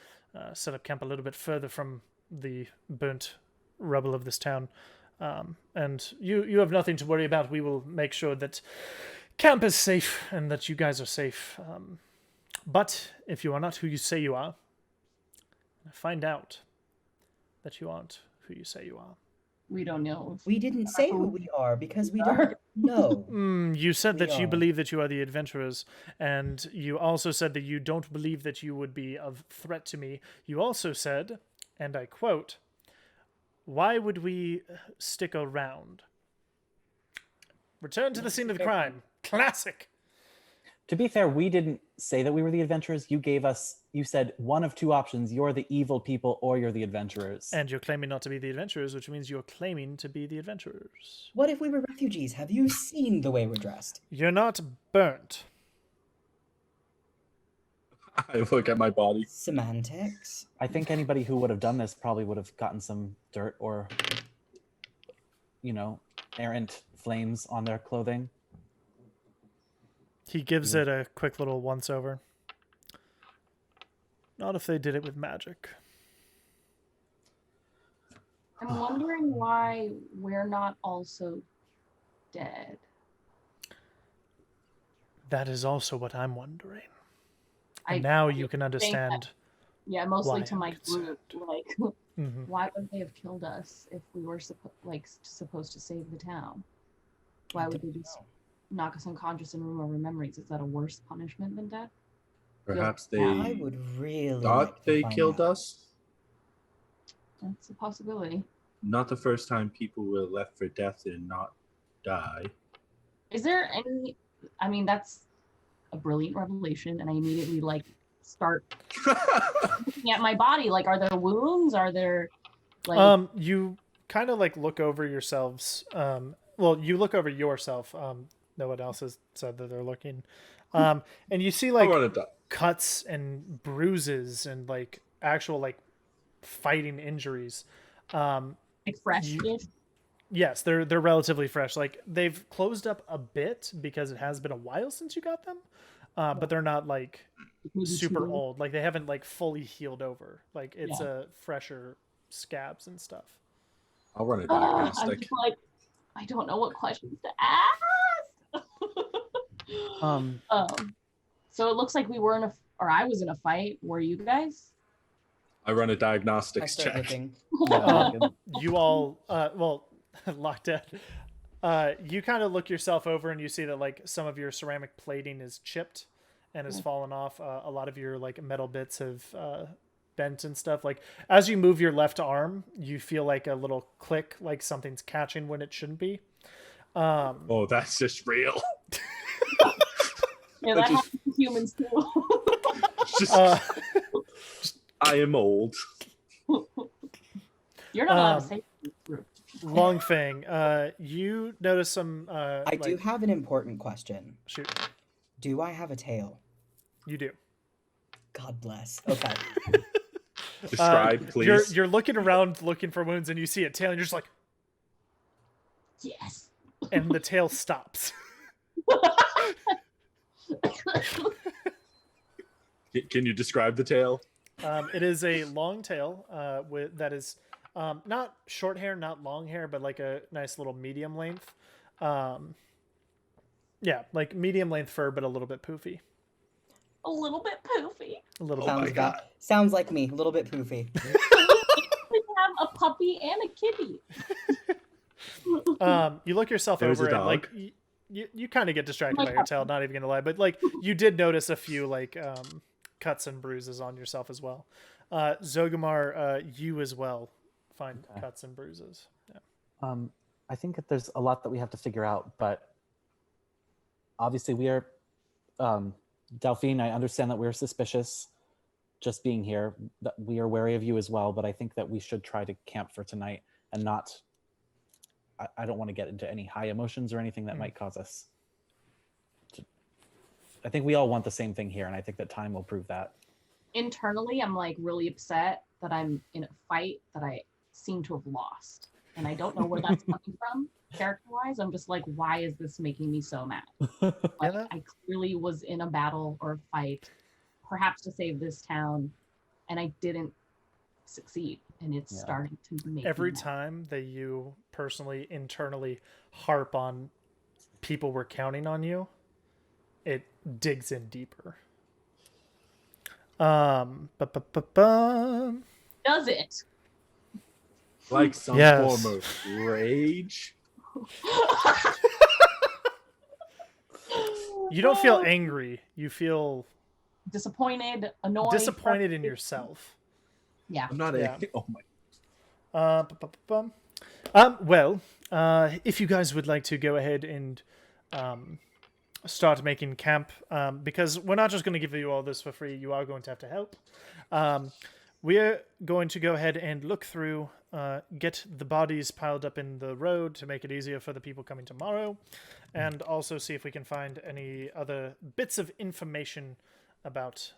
set up camp a little bit further from the burnt rubble of this town. And you have nothing to worry about. We will make sure that camp is safe and that you guys are safe. But if you are not who you say you are, find out that you aren't who you say you are. We don't know. we didn't say who we are because we don't know. You said We that you are. believe that you are the adventurers, and you also said that you don't believe that you would be of threat to me. You also said, and I quote, "Why would we stick around? Return to the scene of the crime." Classic. To be fair, we didn't say that we were the adventurers. You said one of two options. You're the evil people or you're the adventurers. And you're claiming not to be the adventurers, which means you're claiming to be the adventurers. What if we were refugees? Have you seen the way we're dressed? You're not burnt. I look at my body. Semantics. I think anybody who would have done this probably would have gotten some dirt or, errant flames on their clothing. He gives it a quick little once-over. Not if they did it with magic. I'm wondering why we're not also dead. That is also what I'm wondering. I And now you think can that- understand. Yeah, mostly why to I'm my concerned. group. Like, Mhm. why would they have killed us if we were supposed to save the town? Why would they just knock us unconscious and remove our memories? Is that a worse punishment than death? Perhaps I they would really thought like to they find killed out. us. That's a possibility. Not the first time people were left for death and not die. Is there any? I mean, that's a brilliant revelation, and I immediately start looking at my body. Like, are there wounds? Are there You kind of look over yourselves. Well, you look over yourself. No one else has said that they're looking. And you see I want to die. cuts and bruises and actual fighting injuries. fresh? Yes, they're relatively fresh. They've closed up a bit because it has been a while since you got them. But they're not super old. They haven't fully healed over. It's a fresher scabs and stuff. I'll run a I'm diagnostic. just I don't know what questions to ask. So it looks like we were I was in a fight. Were you guys? I run a I diagnostics start check. looking. You all, locked out. You kind of look yourself over and you see that some of your ceramic plating is chipped and has fallen off. A lot of your metal bits have bent and stuff. As you move your left arm, you feel a little click, something's catching when it shouldn't be. Oh, that's just real. Yeah, That that just- happens to humans too. I am old. You're not allowed to say this group. Long Fang, you notice some. I do have an important question. Shoot, Do I have a tail? you do. God bless. Okay. Describe, please. You're looking around looking for wounds and you see a tail and you're just like, Yes. and the tail stops. Can you describe the tail? It is a long tail that is not short hair, not long hair, but a nice little medium length. Yeah, medium length fur, but a little bit poofy. A little bit poofy. A little Oh my bit. God. Sounds like me. A little bit poofy. We have a puppy and a kitty. You look yourself There's over a and dog. you kind of get distracted My by your tail. Not even gonna lie, but you did notice a few cuts and bruises on yourself as well. Zogamar, you as well find Okay. cuts and bruises. Yeah. I think that there's a lot that we have to figure out, but obviously we are, Delphine, I understand that we're suspicious just being here, that we are wary of you as well, but I think that we should try to camp for tonight and not, I don't want to get into any high emotions or anything that might cause us to, I think we all want the same thing here, and I think that time will prove that. Internally, I'm really upset that I'm in a fight that I seem to have lost. And I don't know where that's coming from character-wise. I'm just why is this making me so mad? Yeah. I clearly was in a battle or a fight, perhaps to save this town, and I didn't succeed. And it's Yeah. starting to make Every me mad. time that you personally internally harp on people were counting on you, it digs in deeper. Ba-ba-ba-bum. Does it? Like some Yes. form of rage. You don't feel angry. You feel Disappointed, annoyed. disappointed in frustrated. yourself. Yeah. I'm not Yeah. a. Oh my. Ba-ba-ba-bum. Well, if you guys would like to go ahead and start making camp, because we're not just going to give you all this for free. You are going to have to help. We're going to go ahead and look through, get the bodies piled up in the road to make it easier for the people coming tomorrow, and also see if we can find any other bits of information about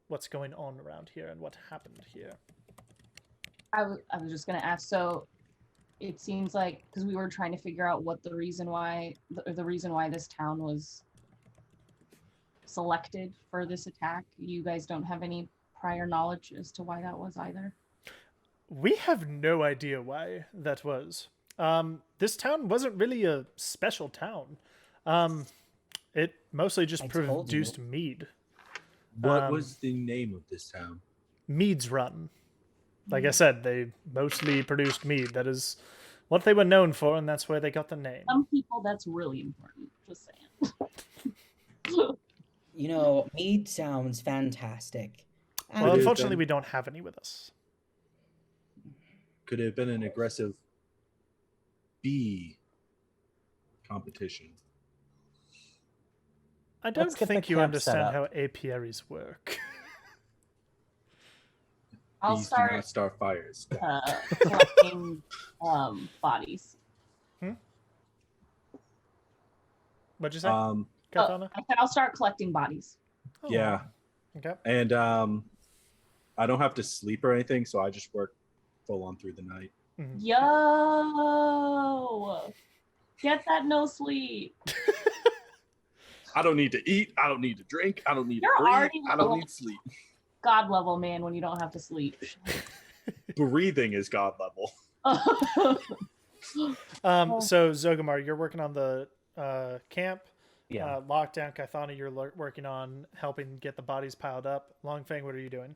what's going on around here and what happened here. I was just gonna ask. So, it seems like because we were trying to figure out what the reason why this town was selected for this attack. You guys don't have any prior knowledge as to why that was either. We have no idea why that was. This town wasn't really a special town. It mostly just I told produced you. mead. What was the name of this town? Mead's Run. Like I said, they mostly produced mead. That is what they were known for, and that's where they got the name. Some people, that's really important. Just saying. You know, mead sounds fantastic. Well, Could it have unfortunately, been- we don't have any with us. Could it have been an aggressive bee competition? I don't Let's get the think you camp set understand up. how apiaries work. I'll Bees do not start start fires. collecting bodies. What'd you say, Um, Katana? I said I'll start collecting bodies. Oh, yeah, Okay. and I don't have to sleep or anything, so I just work full on through the night. Mhm. Yo, get that no sleep. I don't need to eat. I don't need to drink. I don't need You're to breathe. already I don't level- need sleep. God level, man, when you don't have to sleep. Breathing is God level. So Zogamar, you're working on the camp. Yeah. Lockdown, Kathana, you're working on helping get the bodies piled up. Longfang, what are you doing?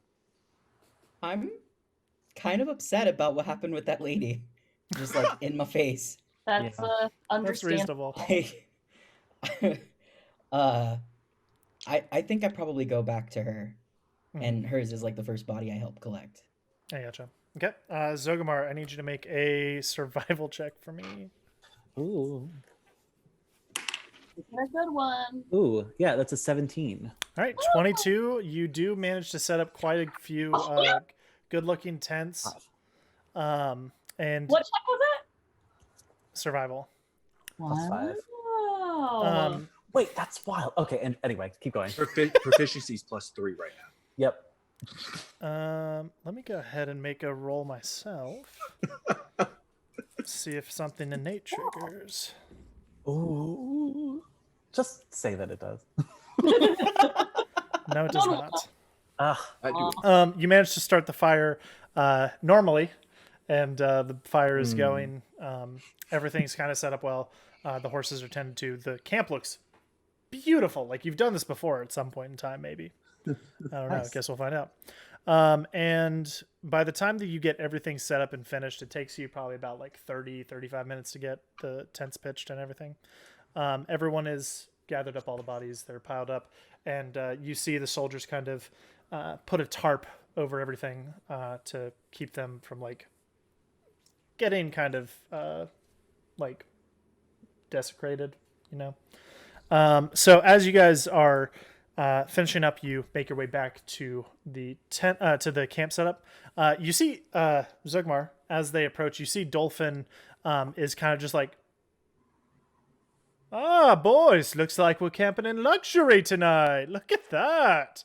I'm kind of upset about what happened with that lady. Just like in my face. That's That's understandable. reasonable. I think I probably go back to her, Mhm. and hers is like the first body I help collect. I gotcha. Okay. Zogamar, I need you to make a survival check for me. Ooh. It's a good one. Ooh. Yeah, that's a 17. All right, 22. You do manage to set up quite a few good-looking tents. And What check was it? survival. Plus 5. Wow. Wait, that's wild. Okay, and anyway, keep going. Proficiency's +3 right now. Yep. Let me go ahead and make a roll myself. See if something innate triggers. Ooh. Just say that it does. No, it does not. Ugh. I do. You managed to start the fire normally, and the fire is Hmm. going. Everything's kind of set up well. The horses are tended to. The camp looks beautiful. Like you've done this before at some point in time, maybe. I don't know. Nice. Guess we'll find out. And by the time that you get everything set up and finished, it takes you probably about like 35 minutes to get the tents pitched and everything. Everyone is gathered up, all the bodies, they're piled up, and you see the soldiers kind of put a tarp over everything to keep them from like getting kind of like desecrated, you know. So as you guys are finishing up, you make your way back to the tent, to the camp setup. You see Zugmar as they approach. You see Dolphin is kind of just like, "Ah, boys, looks like we're camping in luxury tonight. Look at that."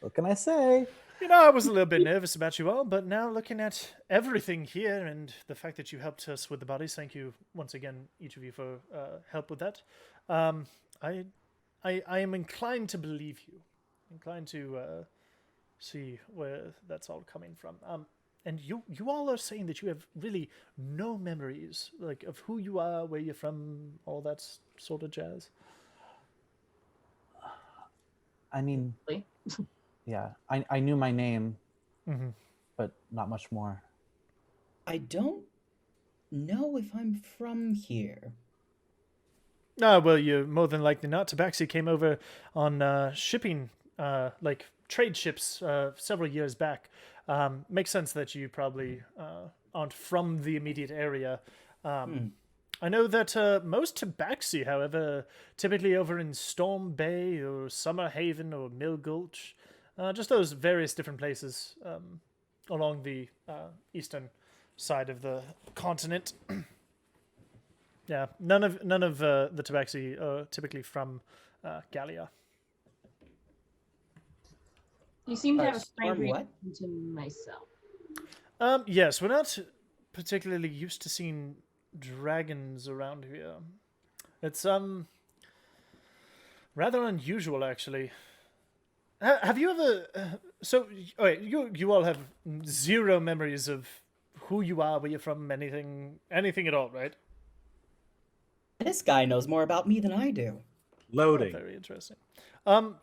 What can I say? You know, I was a little bit nervous about you all, but now looking at everything here and the fact that you helped us with the bodies, thank you once again, each of you, for help with that. I am inclined to believe you, inclined to see where that's all coming from. And you all are saying that you have really no memories, like of who you are, where you're from, all that sort of jazz. I mean, Really? yeah, I knew my name, Mm-hmm. but not much more. I don't know if I'm from here. Ah, well, you're more than likely not. Tabaxi came over on shipping, like trade ships, several years back. Makes sense that you probably aren't from the immediate area. I know that most tabaxi, however, typically over in Storm Bay or Summer Haven or Mill Gulch, just those various different places along the eastern side of the continent. Yeah, none of the tabaxi are typically from Galia. You seem to have a Storm strange what? reaction to myself. Yes, we're not particularly used to seeing dragons around here. It's rather unusual, actually. Have you ever? So, wait, you all have zero memories of who you are, where you're from, anything at all, right? This guy knows more about me than I do. Loading. Very interesting.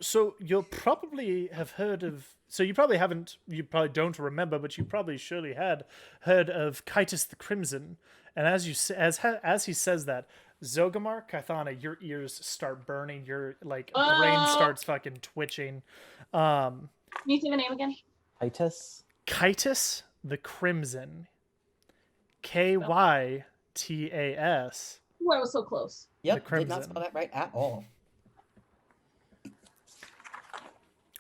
So you'll probably have heard of. So you probably haven't. You probably don't remember, but you probably surely had heard of Kitus the Crimson. And as he saes that, Zogamar, Kaithana, your ears start burning. Your brain starts fucking twitching. Can you say the name again? Titus? Kitus the Crimson. Kytas. Oh, I was so close. Yep, did Crimson. not spell that right at all.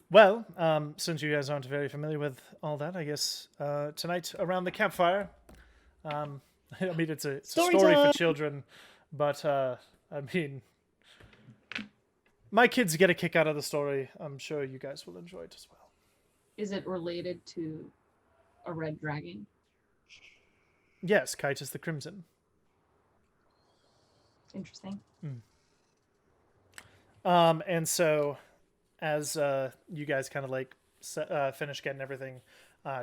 Well, since you guys aren't very familiar with all that, I guess tonight around the campfire, I mean, it's a Story story for time! children, but I mean, my kids get a kick out of the story. I'm sure you guys will enjoy it as well. Is it related to a red dragon? Yes, Kitus the Crimson. Interesting. And so, as you guys kind of finish getting everything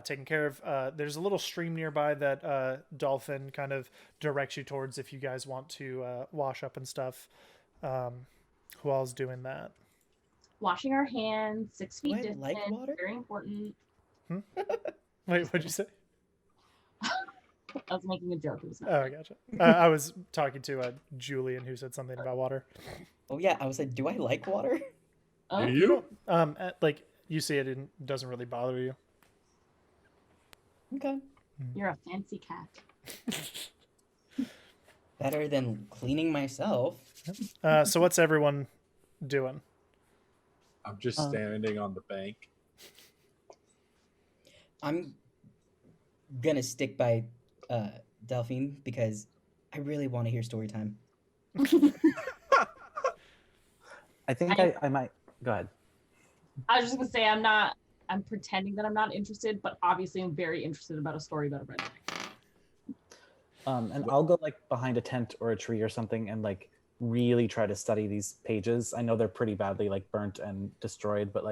taken care of, there's a little stream nearby that Dolphin kind of directs you towards if you guys want to wash up and stuff. Who all's doing that? Washing our hands, 6 feet Do I distance, like water? very important. Wait, what'd you say? I was making a joke. It was not. Oh, I gotcha. I was talking to Julian, who said something about water. Oh yeah, I was like, do I like water? Oh, Do you? You see it, it doesn't really bother you. Okay. you're a fancy cat. Better than cleaning myself. So what's everyone doing? I'm just standing on the bank. I'm gonna stick by Delphine because I really want to hear story time. I think I might. Go ahead. I was just gonna say I'm pretending that I'm not interested, but obviously I'm very interested about a story about a red dragon. And I'll go behind a tent or a tree or something and really try to study these pages. I know they're pretty badly burnt and destroyed, but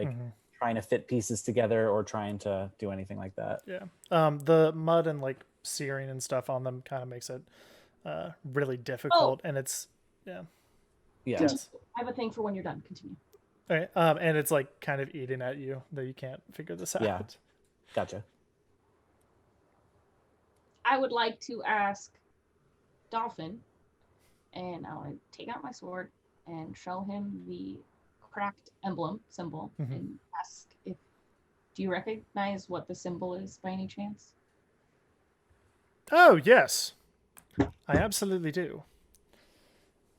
trying to fit pieces together or trying to do anything like that. Yeah. The mud and searing and stuff on them kind of makes it really difficult, and it's Yeah. Yes. I have a thing for when you're done. Continue. All right. And it's kind of eating at you that you can't figure this out. Yeah. Gotcha. I would like to ask Dolphin, and I want to take out my sword and show him the cracked symbol, and ask do you recognize what the symbol is by any chance? Oh yes, I absolutely do.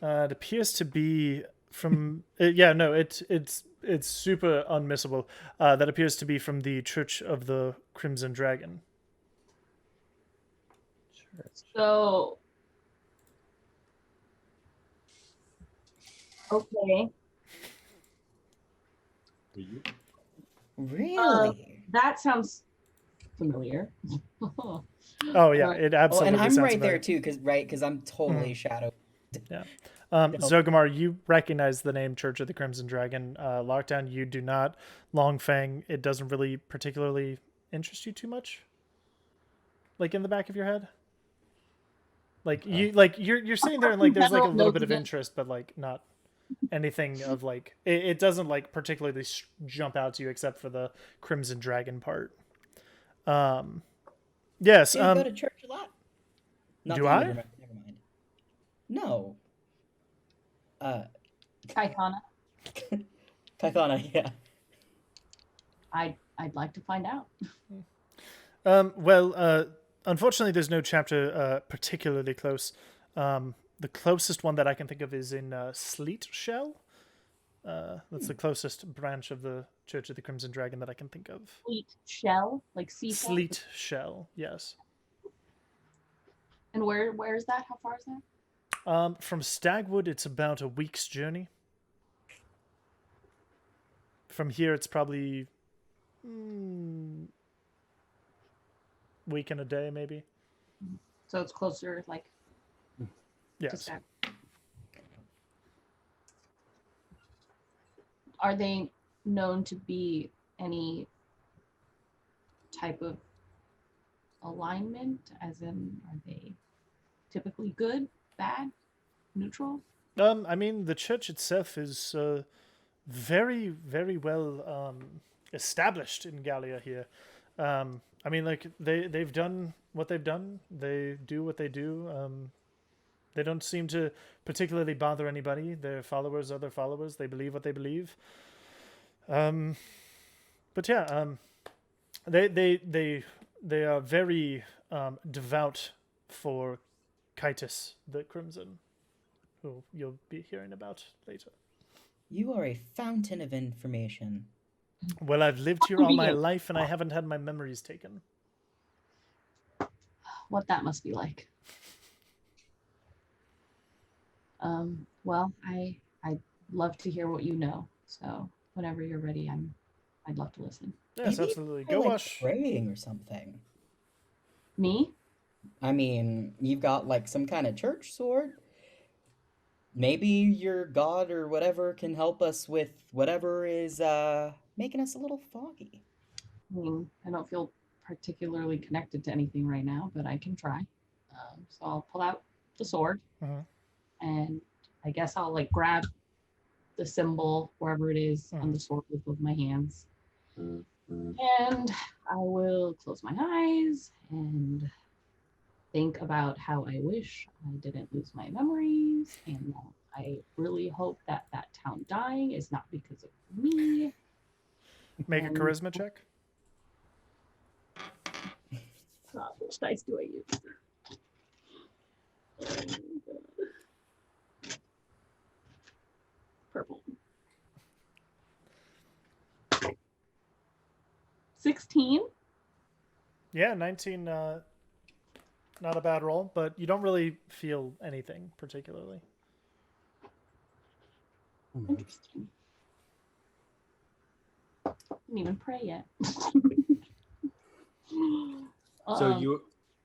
It appears to be from it's super unmissable. That appears to be from the Church of the Crimson Dragon. So, okay, Do you? Really? that sounds familiar. Oh yeah, it Well, absolutely. and I'm sounds right there familiar. too, because I'm totally shadow. Zogamar, you recognize the name Church of the Crimson Dragon. Lockdown, you do not. Longfang, it doesn't really particularly interest you too much. In the back of your head. You're sitting there and there's a little bit of interest, but not anything of it doesn't particularly jump out to you except for the Crimson Dragon part. Yes. Do you go to church a lot? Not Do that you I? would remember, never mind. No. Kaithana, Kaithana, yeah. I'd like to find out. Well, unfortunately, there's no chapter particularly close. the closest one that I can think of is in Sleet Shell. That's the closest branch of the Church of the Crimson Dragon that I can think of. Sleet Shell, like sea shell? Sleet Shell, yes. And where is that? How far is that? From Stagwood, it's about a week's journey. From here, it's probably week and a day, maybe. So it's closer, like, to Yes. Stag. Are they known to be any type of alignment? As in, are they typically good, bad, neutral? I mean, the church itself is very, very well established in Galia here. I mean, like they've done what they've done. They do what they do. They don't seem to particularly bother anybody. Their followers are their followers. They believe what they believe. But yeah, they are very devout for Kitus the Crimson, who you'll be hearing about later. You are a fountain of information. Well, I've lived here all my Convenient. life, and I haven't had my memories taken. What that must be like. Well, I'd love to hear what you know. So whenever you're ready, I'd love to listen. Yes, Maybe absolutely. you're, Go like, wash. praying or something. Me? I mean, you've got like some kind of church sword. Maybe your god or whatever can help us with whatever is making us a little foggy. I mean, I don't feel particularly connected to anything right now, but I can try. So I'll pull out the sword, Mhm. and I guess I'll like grab the symbol wherever it is on the sword with both my hands, and I will close my eyes and think about how I wish I didn't lose my memories, and that I really hope that that town dying is not because of me. Make a And- charisma check. Which dice do I use? Purple. 16. Yeah, 19. Not a bad roll, but you don't really feel anything particularly. Interesting. Didn't even pray yet. So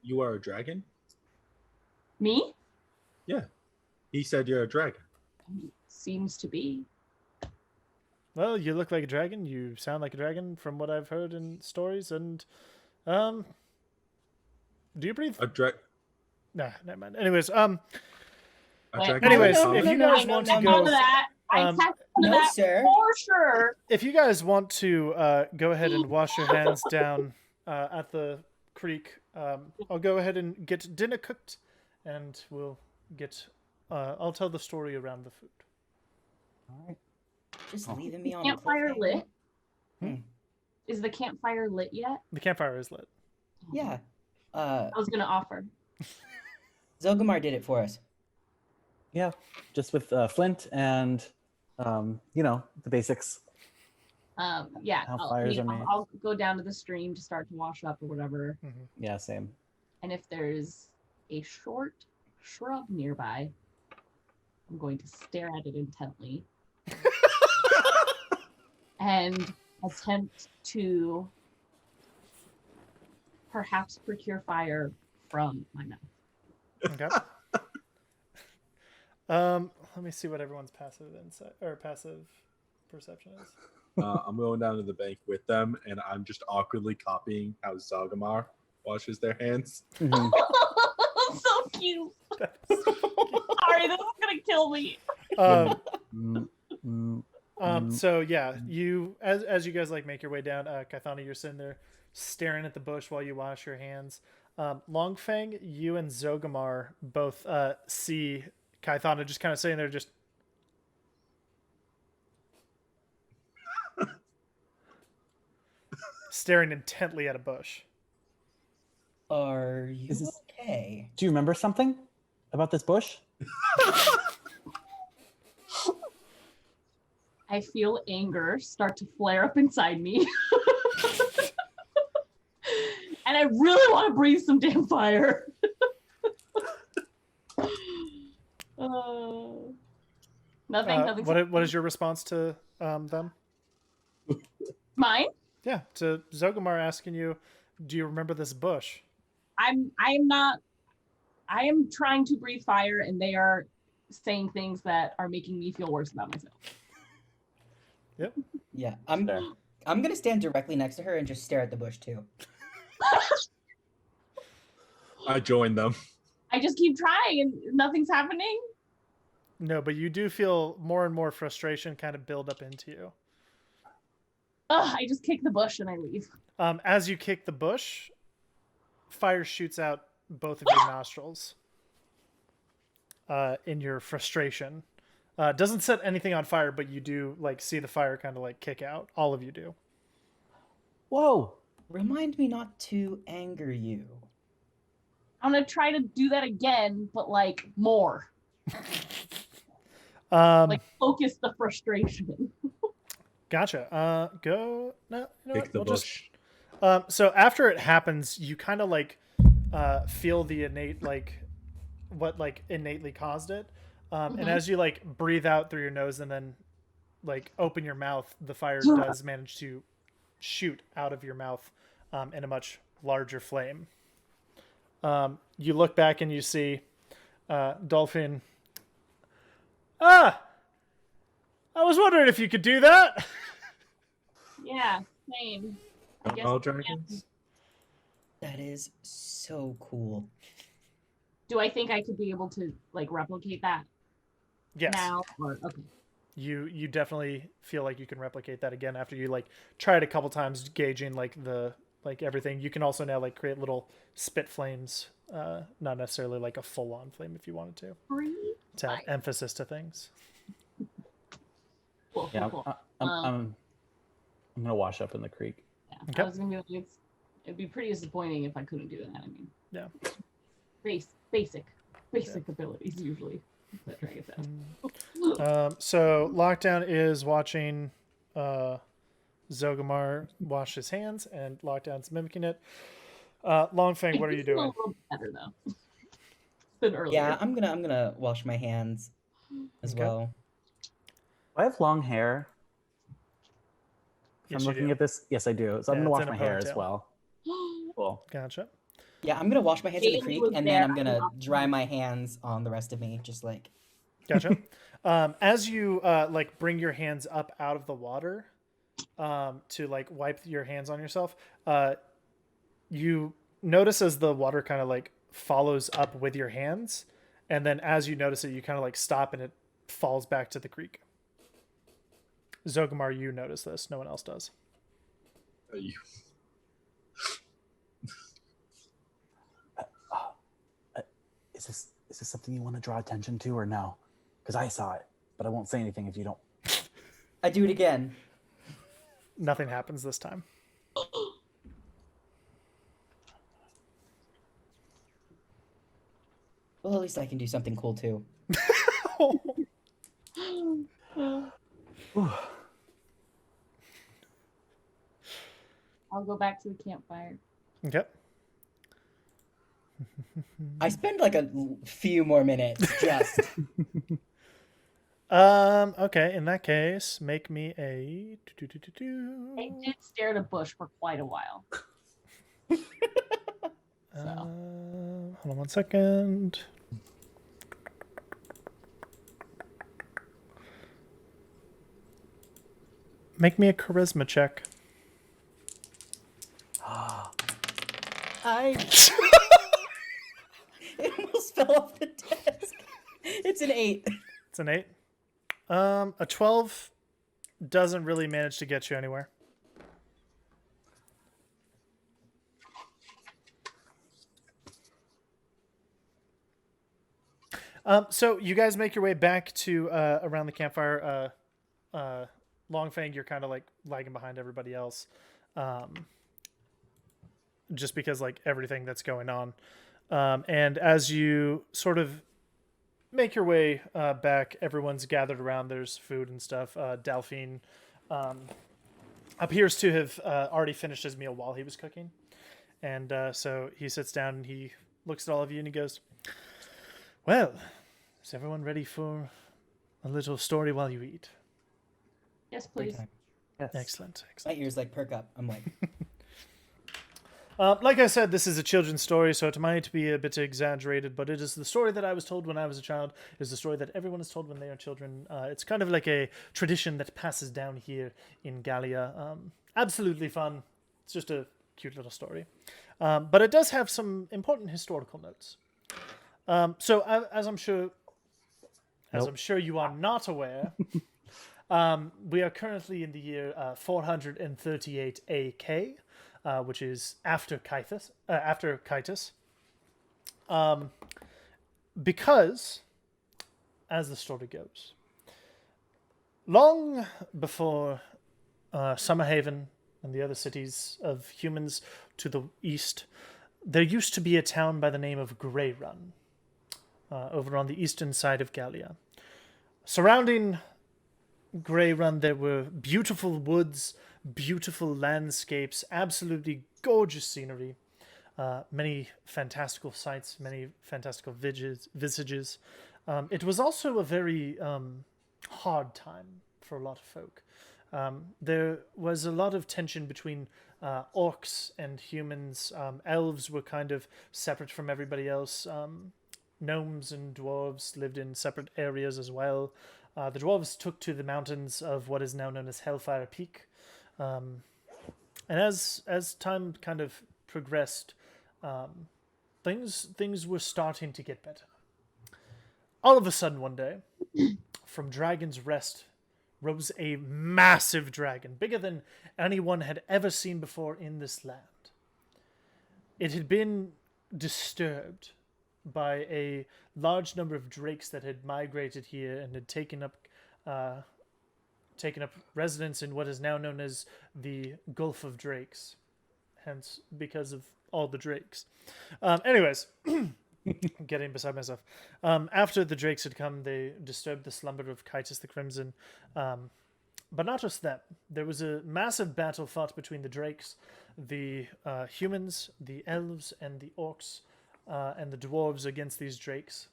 you are a dragon? Me? Yeah. He said you're a dragon. Seems to be. Well, you look like a dragon. You sound like a dragon from what I've heard in stories. And, do you breathe? Nah, never mind. Anyways, A Wait, dragon Anyways, is if you common? guys want to go, that. I um, tested No, that sir. for sure. if you guys want to go ahead and wash your hands down at the creek, I'll go ahead and get dinner cooked, and we'll get. I'll tell the story around the food. All right. Just leaving me on a Campfire cliffhanger. lit? Is the campfire lit yet? The campfire is lit. Yeah. I was gonna offer. Zogamar did it for us. Yeah, just with Flint and the basics. Yeah, How I'll, fires you are know, made. I'll go down to the stream to start to wash up or whatever. Yeah, same. And if there's a short shrub nearby, I'm going to stare at it intently and attempt to perhaps procure fire from my mouth. Okay. Let me see what everyone's passive insight or passive perception is. I'm going down to the bank with them, and I'm just awkwardly copying how Zagamar washes their hands. Mhm. So cute. Sorry, this is gonna kill me. Mm, mm, So yeah, you as you guys like make your way down, Kaithana, you're sitting there staring at the bush while you wash your hands. Longfang, you and Zogamar both see Kaithana just kind of sitting there, just staring intently at a bush. Are you Is this- okay? Do you remember something about this bush? I feel anger start to flare up inside me. And I really want to breathe some damn fire. Nothing. What is your response to them? Mine? Yeah, to Zogamar asking you, do you remember this bush? I am trying to breathe fire, and they are saying things that are making me feel worse about myself. Yep. Yeah, Fair. I'm gonna stand directly next to her and just stare at the bush too. I joined them. I just keep trying and nothing's happening. No, but you do feel more and more frustration kind of build up into you. Ugh, I just kick the bush and I leave. As you kick the bush, fire shoots out both of your nostrils in your frustration. Doesn't set anything on fire, but you do like see the fire kind of like kick out. All of you do. Whoa. Remind me not to anger you. I'm gonna try to do that again, but like more. Like focus the frustration. Gotcha. Go. No, you know Pick what? the We'll bush. just. So after it happens, you kind of like feel the innate like what like innately caused it, and as you like breathe out through your nose and then like open your mouth, the fire does manage to shoot out of your mouth in a much larger flame. You look back and you see Dolphin. I was wondering if you could do that. Yeah, same. I Don't guess all I can. dragons? That is so cool. Do I think I could be able to like replicate that Yes. now? Or okay. You definitely feel like you can replicate that again after you like try it a couple times, gauging like the like everything. You can also now like create little spit flames, not necessarily like a full on flame if you wanted to add Fine. emphasis to things. Cool, Yeah, cool. I'm gonna wash up in the creek. Yeah. Okay. I was gonna be like, it'd be pretty disappointing if I couldn't do that. I mean, Yeah. Basic abilities usually that dragons have. So Lockdown is watching Zogamar wash his hands, and Lockdown's mimicking it. Longfang, what are you A doing? little better though than earlier. Yeah, I'm gonna wash my hands as Okay. well. Do I have long hair? Yes, I'm you looking do. at this. Yes, I do. So I'm Yeah, gonna it's wash in a my hair as ponytail. well. Cool. Gotcha. Yeah, I'm gonna wash my hands in the Bailey creek, was and there. then I'm gonna dry my hands on the rest of me, just like. Gotcha. As you like bring your hands up out of the water to like wipe your hands on yourself, you notice as the water kind of like follows up with your hands, and then as you notice it, you kind of like stop and it falls back to the creek. Zogamar, you notice this. No one else does. You- Is this something you want to draw attention to or no? Because I saw it, but I won't say anything if you don't. I do it again. Nothing happens this time. Well, at least I can do something cool too. I'll go back to the campfire. Okay. I spend like a few more minutes just. Okay, in that case, make me a I did stare at a bush for quite a while. hold on one second. Make me a charisma check. I. It almost fell off the desk. It's an 8. It's an 8. A 12 doesn't really manage to get you anywhere. So you guys make your way back to around the campfire. Longfang, you're kind of like lagging behind everybody else, just because like everything that's going on. And as you sort of make your way back. Everyone's gathered around. There's food and stuff. Delphine appears to have already finished his meal while he was cooking. And so he sits down and he looks at all of you and he goes, "Well, is everyone ready for a little story while you eat?" Yes, please. Yes. Excellent. My ears like perk up. I'm like, Like I said, this is a children's story, so it might be a bit exaggerated, but it is the story that I was told when I was a child. It is the story that everyone is told when they are children. It's kind of like a tradition that passes down here in Galia. Absolutely fun. It's just a cute little story. But it does have some important historical notes. So, as I'm sure you are not aware, we are currently in the year 438 AK. Which is after Kythus, because, as the story goes, long before Summerhaven and the other cities of humans to the east, there used to be a town by the name of Grey Run, over on the eastern side of Galia. Surrounding Grey Run, there were beautiful woods, beautiful landscapes, absolutely gorgeous scenery, many fantastical sights, many fantastical visages. It was also a very hard time for a lot of folk. There was a lot of tension between orcs and humans. Elves were kind of separate from everybody else. Gnomes and dwarves lived in separate areas as well. The dwarves took to the mountains of what is now known as Hellfire Peak. And as time kind of progressed, things were starting to get better. All of a sudden one day, from Dragon's Rest rose a massive dragon, bigger than anyone had ever seen before in this land. It had been disturbed by a large number of drakes that had migrated here and had taken up residence in what is now known as the Gulf of Drakes, hence because of all the drakes. Anyways, getting beside myself. After the drakes had come, they disturbed the slumber of Kytus the Crimson. But not just that. There was a massive battle fought between the drakes, the humans, the elves, and the orcs, and the dwarves against these drakes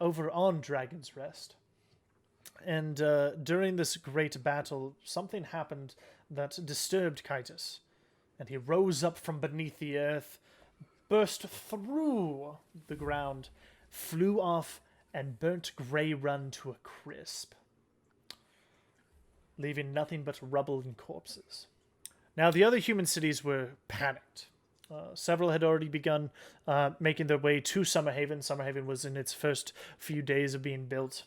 over on Dragon's Rest. And during this great battle, something happened that disturbed Kytus. And he rose up from beneath the earth, burst through the ground, flew off, and burnt Grey Run to a crisp, leaving nothing but rubble and corpses. Now, the other human cities were panicked. Several had already begun making their way to Summerhaven. Summerhaven was in its first few days of being built.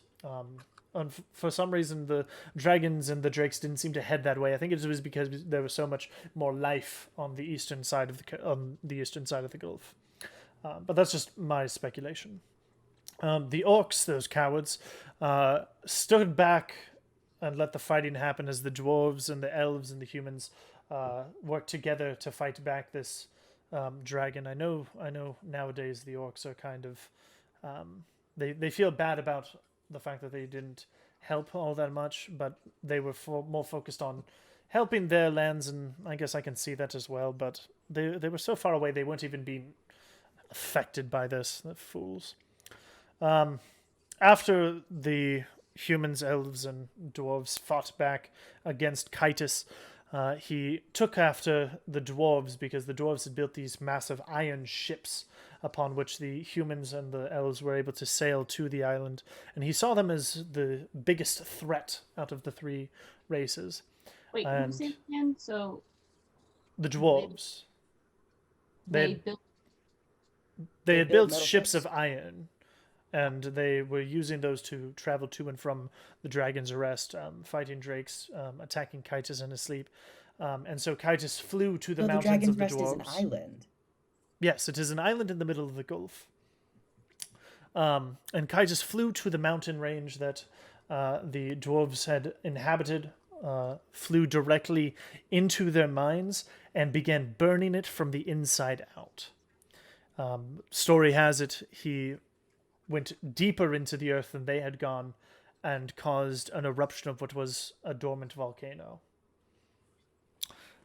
And for some reason, the dragons and the drakes didn't seem to head that way. I think it was because there was so much more life on the eastern side of the Gulf. But that's just my speculation. The orcs, those cowards, stood back and let the fighting happen as the dwarves and the elves and the humans worked together to fight back this dragon. I know. Nowadays the orcs are kind of they feel bad about the fact that they didn't help all that much, but they were more focused on helping their lands, and I guess I can see that as well. But they were so far away they weren't even being affected by this. The fools. After the humans, elves, and dwarves fought back against Kytus, he took after the dwarves because the dwarves had built these massive iron ships upon which the humans and the elves were able to sail to the island, and he saw them as the biggest threat out of the three races. Wait, can you say it again? So the dwarves, they had built metal ships ships? of iron, and they were using those to travel to and from the Dragon's Rest, fighting drakes, attacking Kytus in his sleep. And so Kytus flew to the the mountains Dragon's of the Rest dwarves. is an island. Yes, it is an island in the middle of the Gulf. And Kytus flew to the mountain range that the dwarves had inhabited, flew directly into their mines, and began burning it from the inside out. Story has it he went deeper into the earth than they had gone, and caused an eruption of what was a dormant volcano.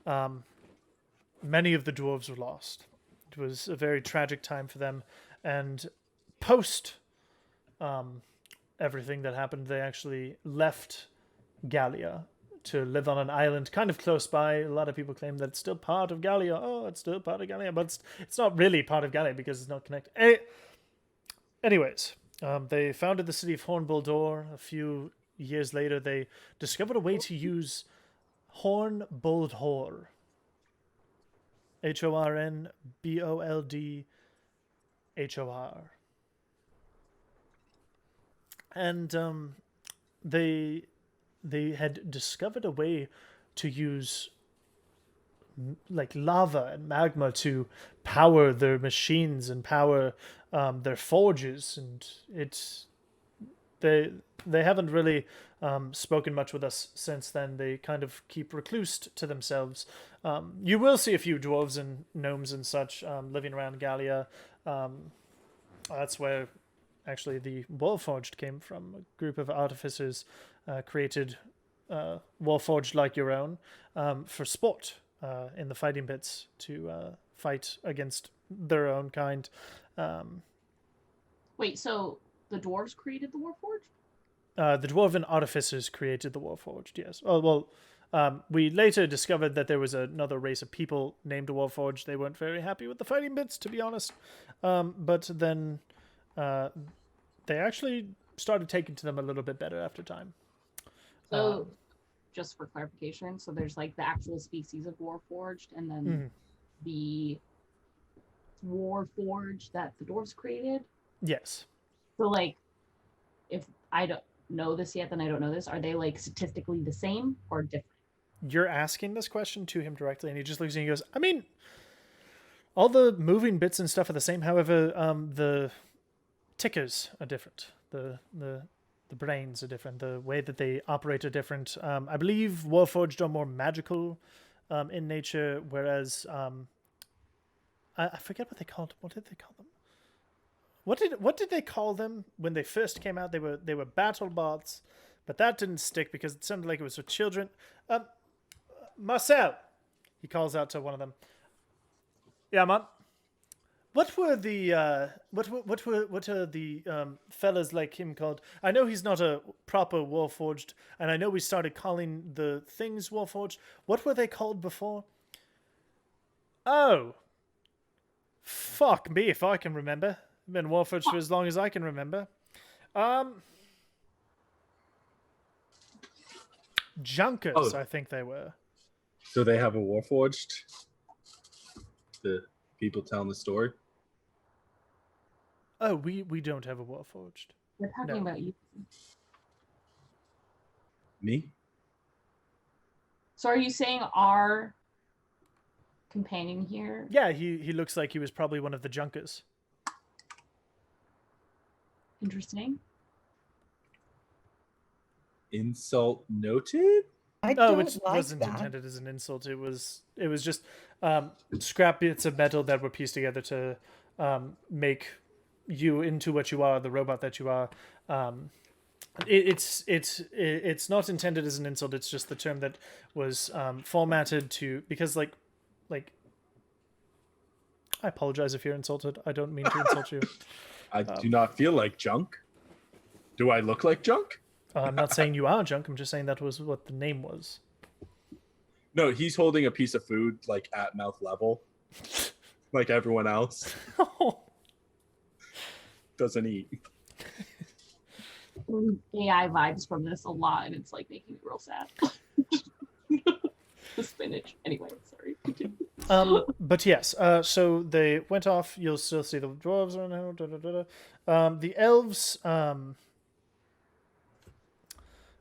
Many of the dwarves were lost. It was a very tragic time for them, and post everything that happened, they actually left Galia to live on an island kind of close by. A lot of people claim that it's still part of Galia. Oh, it's still part of Galia, but it's not really part of Galia because it's not connected. Anyways, they founded the city of Hornbuldor. A few years later, they discovered a way to use Hornbuldhor. Hornboldhor. And they had discovered a way to use like lava and magma to power their machines and power their forges, and they haven't really spoken much with us since then. They kind of keep reclused to themselves. You will see a few dwarves and gnomes and such living around Galia. That's where actually the Warforged came from. A group of artificers created Warforged like your own for sport in the fighting pits to fight against their own kind. Wait, so the dwarves created the Warforged? The dwarven artificers created the Warforged, yes. Oh, well, we later discovered that there was another race of people named Warforged. They weren't very happy with the fighting bits, to be honest. But then they actually started taking to them a little bit better after time. So, just for clarification, so there's like the actual species of Warforged, and then the Warforged that the dwarves created? Yes. So, like, if I don't know this yet, then I don't know this. Are they, like, statistically the same or different? You're asking this question to him directly, and he just looks at you and goes, I mean, all the moving bits and stuff are the same. However, the tickers are different. The brains are different. The way that they operate are different. I believe Warforged are more magical in nature, whereas I forget what they called. What did they call them? What did they call them when they first came out? They were battle bots, but that didn't stick because it sounded like it was for children. Marcel, he calls out to one of them. Yeah, man. What were the what are the fellas like him called? I know he's not a proper Warforged, and I know we started calling the things Warforged. What were they called before? Oh, fuck me if I can remember. I've been Warforged for as long as I can remember. Junkers, I think they were. So they have a Warforged? The people telling the story? Oh, we don't have a Warforged. We're talking about you. Me? So are you saying our companion here? Yeah, he looks like he was probably one of the Junkers. Interesting. Insult noted? I don't Which like wasn't that. intended as an insult. It was just scrap bits of metal that were pieced together to make you into what you are, the robot that you are. It's not intended as an insult. It's just the term that was formatted to, because like I apologize if you're insulted. I don't mean to insult you. I do not feel like junk. Do I look like junk? I'm not saying you are junk. I'm just saying that was what the name was. No, he's holding a piece of food like at mouth level, like everyone else. Doesn't eat. AI vibes from this a lot, and it's like making me real sad. The spinach. Anyway, sorry. But yes, so they went off. You'll still see the dwarves around. The elves.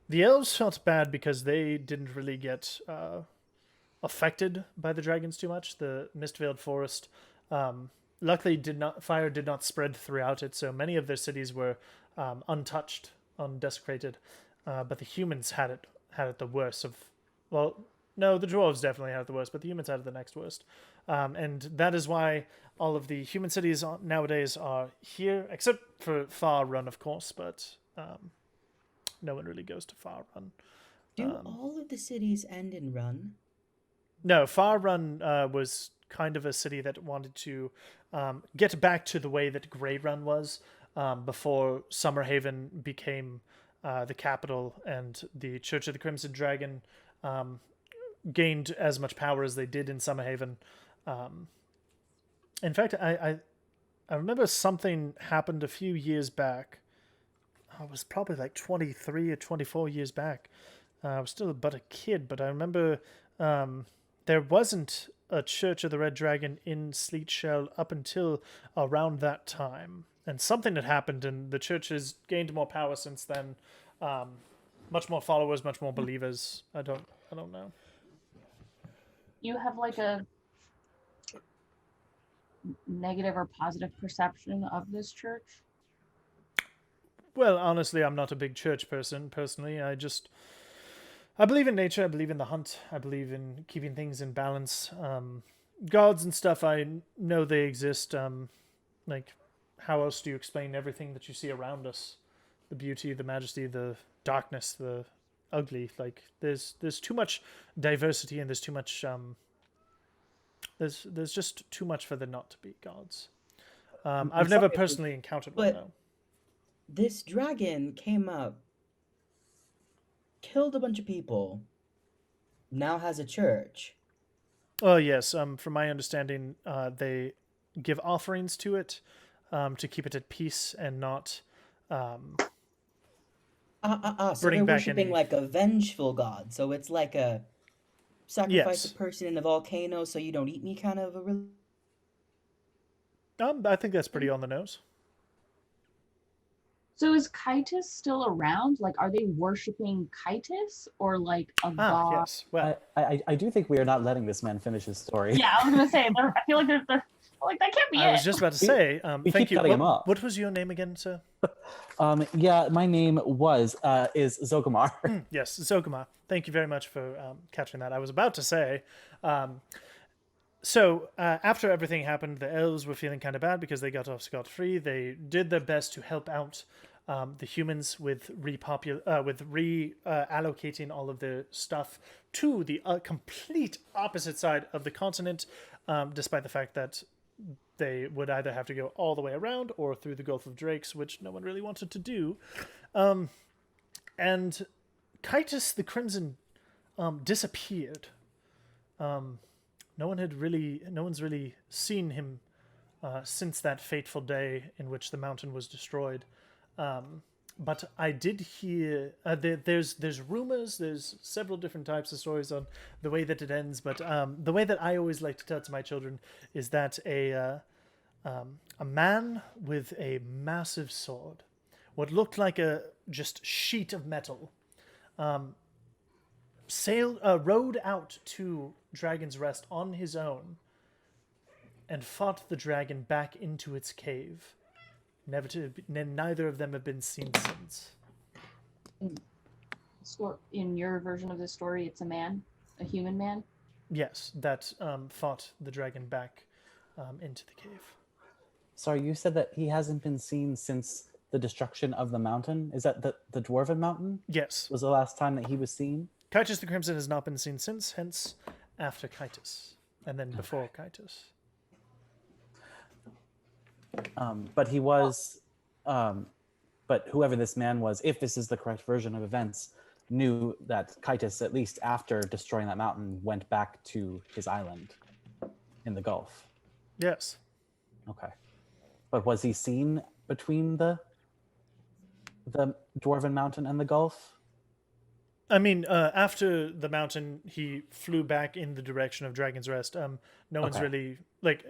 The elves felt bad because they didn't really get affected by the dragons too much. The mist-veiled forest, luckily, fire did not spread throughout it, so many of their cities were untouched, undesecrated. But the humans had it the worst of. Well, No, the dwarves definitely have the worst, but the humans have the next worst. And that is why all of the human cities nowadays are here, except for Far Run, of course, but no one really goes to Far Run. Do all of the cities end in run? No, Far Run was kind of a city that wanted to get back to the way that Grey Run was before Summerhaven became the capital and the Church of the Crimson Dragon gained as much power as they did in Summerhaven. In fact, I remember something happened a few years back. I was probably like 23 or 24 years back. I was still but a kid, but I remember there wasn't a Church of the Red Dragon in Sleet Shell up until around that time. And something had happened, and the church has gained more power since then. Much more followers, much more believers. I don't know. You have like a negative or positive perception of this church? Well, honestly, I'm not a big church person, personally. I believe in nature, I believe in the hunt, I believe in keeping things in balance. Gods and stuff, I know they exist. Like, how else do you explain everything that you see around us? The beauty, the majesty, the darkness, the ugly. Like, there's too much diversity and there's too much... There's just too much for there not to be gods. I've never personally encountered one, though. This dragon came up, killed a bunch of people, now has a church. Oh, yes. From my understanding, they give offerings to it to keep it at peace and not So bring they're back worshipping any... like a vengeful god. So it's like a sacrifice Yes. a person in a volcano so you don't eat me kind of a... I think that's pretty on the nose. So is Kytus still around? Like, are they worshiping Kytus or like a god? Yes. Well, I do think we are not letting this man finish his story. Yeah, I was gonna say. I feel like they're like that can't be it. I was just about to say, we thank keep you. cutting him off. What was your name again, sir? Yeah, my name is Zogamar. Yes, Zogama. Thank you very much for catching that. I was about to say, so after everything happened, the elves were feeling kind of bad because they got off scot-free. They did their best to help out the humans with reallocating all of their stuff to the complete opposite side of the continent, despite the fact that they would either have to go all the way around or through the Gulf of Drakes, which no one really wanted to do. And Kytus the Crimson disappeared. No one's really seen him since that fateful day in which the mountain was destroyed. But I did hear there's rumors, there's several different types of stories on the way that it ends, but the way that I always like to tell it to my children is that a man with a massive sword, what looked like a just sheet of metal, rode out to Dragon's Rest on his own and fought the dragon back into its cave. Neither of them have been seen since. In your version of the story, it's a man, a human man. Yes, that fought the dragon back into the cave. Sorry, you said that he hasn't been seen since the destruction of the mountain. Is that the Dwarven Mountain? Yes. Was the last time that he was seen? Kytus the Crimson has not been seen since, hence after Kytus, and then before Kytus. But he was, but whoever this man was, if this is the correct version of events, knew that Kytus, at least after destroying that mountain, went back to his island in the Gulf. Yes. Okay. But was he seen between the Dwarven Mountain and the Gulf? I mean, after the mountain, he flew back in the direction of Dragon's Rest. No one's really like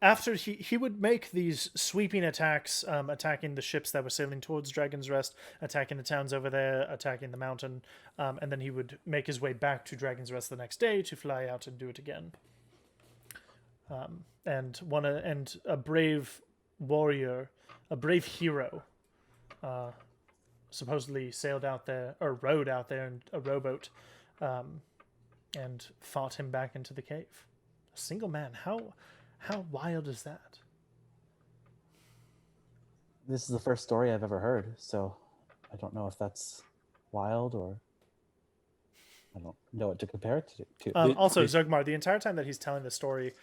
After he would make these sweeping attacks, attacking the ships that were sailing towards Dragon's Rest, attacking the towns over there, attacking the mountain, and then he would make his way back to Dragon's Rest the next day to fly out and do it again. And a brave warrior, a brave hero, supposedly sailed out there or rowed out there in a rowboat and fought him back into the cave. A single man. How wild is that? This is the first story I've ever heard, so I don't know if that's wild or I don't know what to compare it to. Also, Zogmar, the entire time that he's telling the story,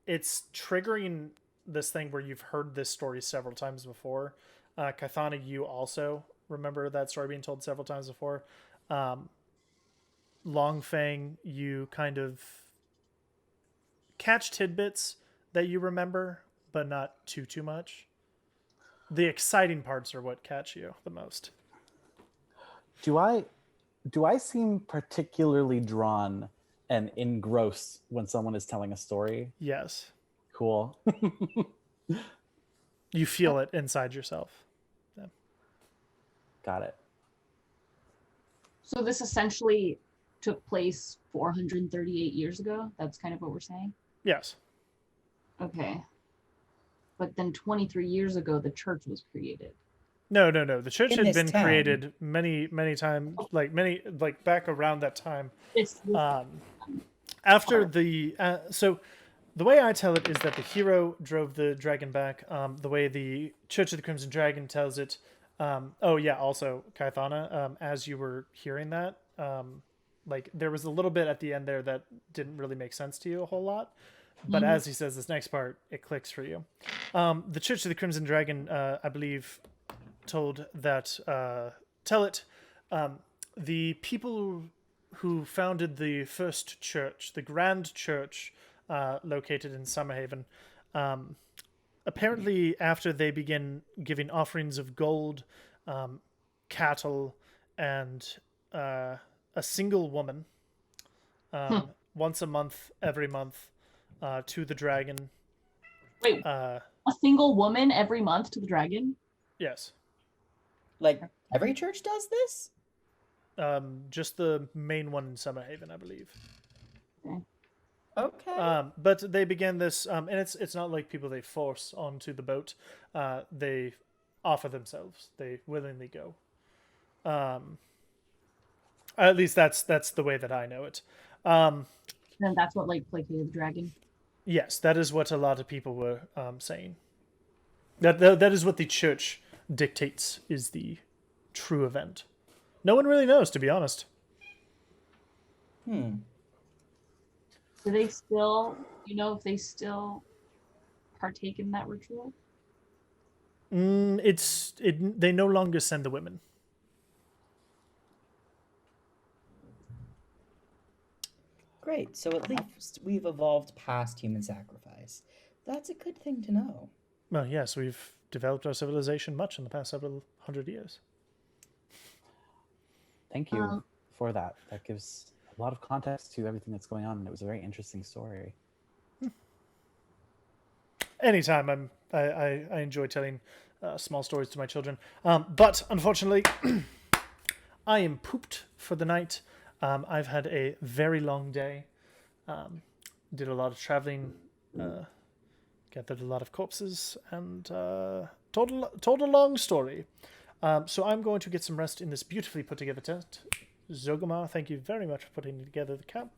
it's triggering this thing where you've heard this story several times before. Kathana, you also remember that story being told several times before. Longfang, you kind of catch tidbits that you remember, but not too much. The exciting parts are what catch you the most. Do I seem particularly drawn and engrossed when someone is telling a story? Yes. Cool. You feel it inside yourself. Yeah. Got it. So this essentially took place 438 years ago. That's kind of what we're saying. Yes. Okay. But then 23 years ago, the church was created. No. The church In had this been town. created many times, like back around that time. This After the so the way I tell it is that the hero drove the dragon back. The way the Church of the Crimson Dragon tells it. Also Kaithana, as you were hearing that, like there was a little bit at the end there that didn't really make sense to you a whole lot. But as he says this next part, it clicks for you. The Church of the Crimson Dragon, I believe, told that tell it the people who founded the first church, the Grand Church, located in Summerhaven, apparently after they begin giving offerings of gold, cattle, and a single woman once a month, every month, to the dragon. Wait, a single woman every month to the dragon? Yes. Like every church does this? Just the main one in Summerhaven, I believe. Okay. But they began this, and it's not like people they force onto the boat. They offer themselves. They willingly go. At least that's the way that I know it. And that's what like placated the dragon. Yes, that is what a lot of people were saying. That is what the church dictates is the true event. No one really knows, to be honest. Hmm. Do they still, if they still partake in that ritual? They no longer send the women. Great. So at least we've evolved past human sacrifice. That's a good thing to know. Well, yes, we've developed our civilization much in the past several hundred years. Thank you for that. That gives a lot of context to everything that's going on, and it was a very interesting story. Anytime, I enjoy telling small stories to my children. But unfortunately, I am pooped for the night. I've had a very long day. Did a lot of traveling. Gathered a lot of corpses and told a long story. So I'm going to get some rest in this beautifully put together tent. Zogomar, thank you very much for putting together the camp.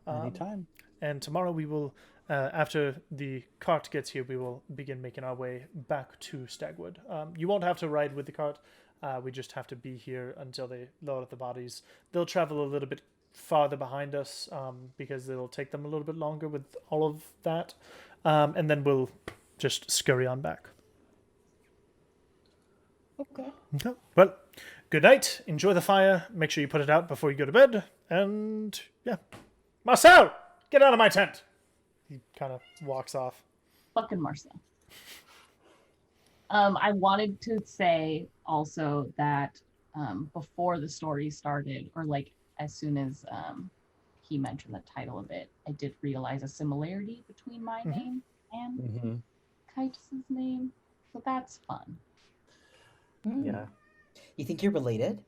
Anytime. And tomorrow we will, after the cart gets here, we will begin making our way back to Stagwood. You won't have to ride with the cart. We just have to be here until they load up the bodies. They'll travel a little bit farther behind us because it'll take them a little bit longer with all of that. And then we'll just scurry on back. Okay. Okay. Well, good night. Enjoy the fire. Make sure you put it out before you go to bed. And yeah. Marcel, get out of my tent. He kind of walks off. Fucking Marcel. I wanted to say also that before the story started, or like as soon as he mentioned the title of it, I did realize a similarity between my name and Kite's name. So that's fun. Hmm. Yeah. You think you're related?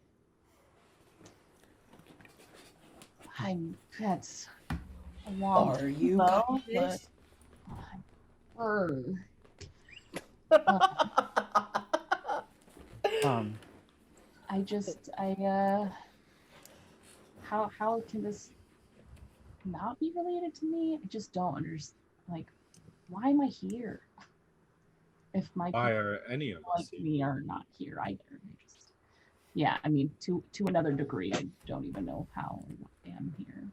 That's a long Are you? ago, Kaitis? how can this not be related to me. I just don't understand. Like, why am I here? If my Why people are any of us like here? me are not here either. Yeah, I mean, to another degree, I don't even know how I am here.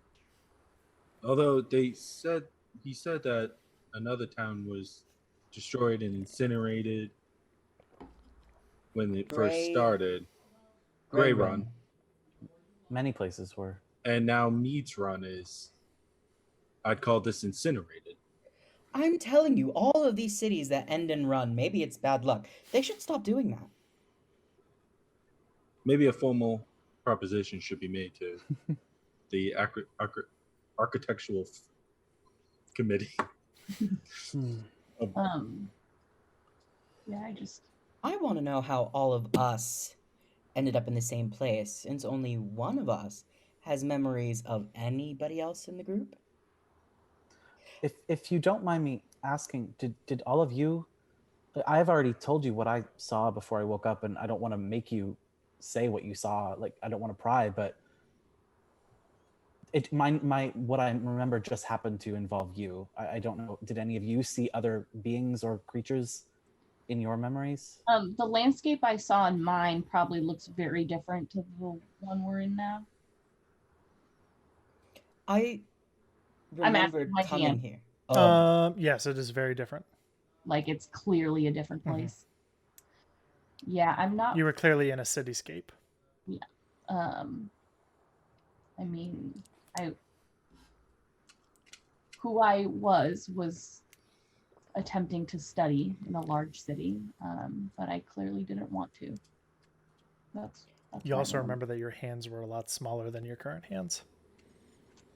Although he said that another town was destroyed and incinerated when it first started. Gray Run. Many places were. And now Mead's Run is, I'd call this incinerated. I'm telling you, all of these cities that end in run, maybe it's bad luck. They should stop doing that. Maybe a formal proposition should be made to the architectural committee. Yeah, I just I want to know how all of us ended up in the same place, since only one of us has memories of anybody else in the group. If you don't mind me asking, did all of you? I've already told you what I saw before I woke up, and I don't want to make you say what you saw. Like, I don't want to pry, but my what I remember just happened to involve you. I don't know. Did any of you see other beings or creatures in your memories? the landscape I saw in mine probably looks very different to the one we're in now. I I'm asking remembered my coming hand. here. Yes, it is very different. Like it's clearly a different place. Yeah, I'm not. You were clearly in a cityscape. Yeah. I mean, who I was attempting to study in a large city, but I clearly didn't want to. That's you also remember that your hands were a lot smaller than your current hands.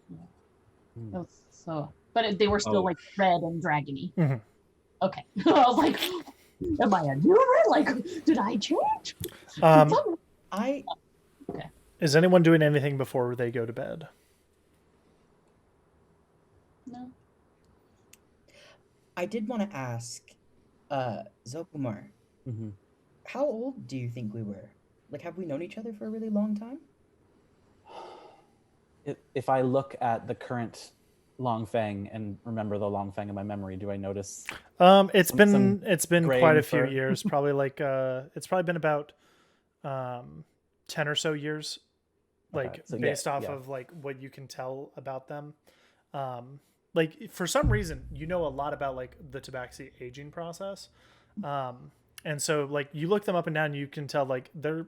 Yeah. So, but they were still like red and dragony. Mm-hmm. Okay. I was like, am I a human? Like, did I change? Okay. Is anyone doing anything before they go to bed? No. I did want to ask, Zokumar, how old do you think we were? Like, have we known each other for a really long time? If I look at the current Long Fang and remember the Long Fang in my memory, do I notice? It's been quite a few fur? years. Probably like it's probably been about 10 or so years, like Okay, so based off of like what you can tell about them. Like for some reason, you know a lot about like the tabaxi aging process, and so like you look them up and down, you can tell like they're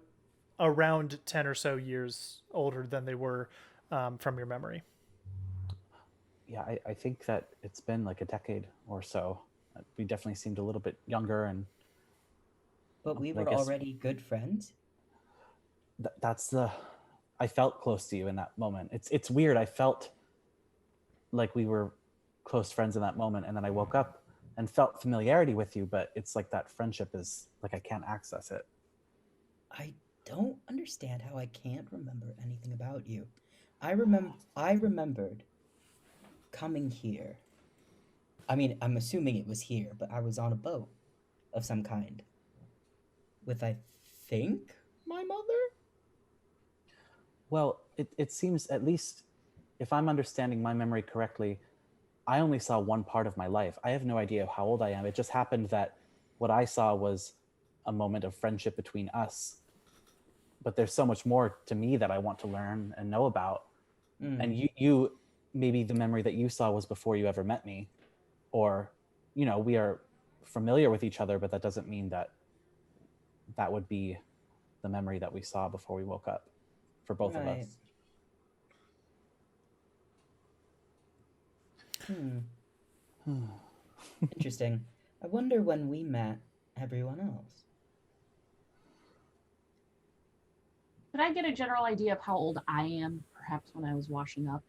around 10 or so years older than they were from your memory. Yeah, I think that it's been like a decade or so. We definitely seemed a little bit younger, but we were already good friends. That's I felt close to you in that moment. It's weird. I felt like we were close friends in that moment, and then I woke up and felt familiarity with you, but it's like that friendship is like I can't access it. I don't understand how I can't remember anything about you. I remembered coming here. I mean, I'm assuming it was here, but I was on a boat of some kind with, I think, my mother? Well, it seems, at least if I'm understanding my memory correctly, I only saw one part of my life. I have no idea how old I am. It just happened that what I saw was a moment of friendship between us. But there's so much more to me that I want to learn and know about. And you maybe the memory that you saw was before you ever met me, or we are familiar with each other, but that doesn't mean that would be the memory that we saw before we woke up for both of us. Interesting. I wonder when we met everyone else. Could I get a general idea of how old I am? Perhaps when I was washing up,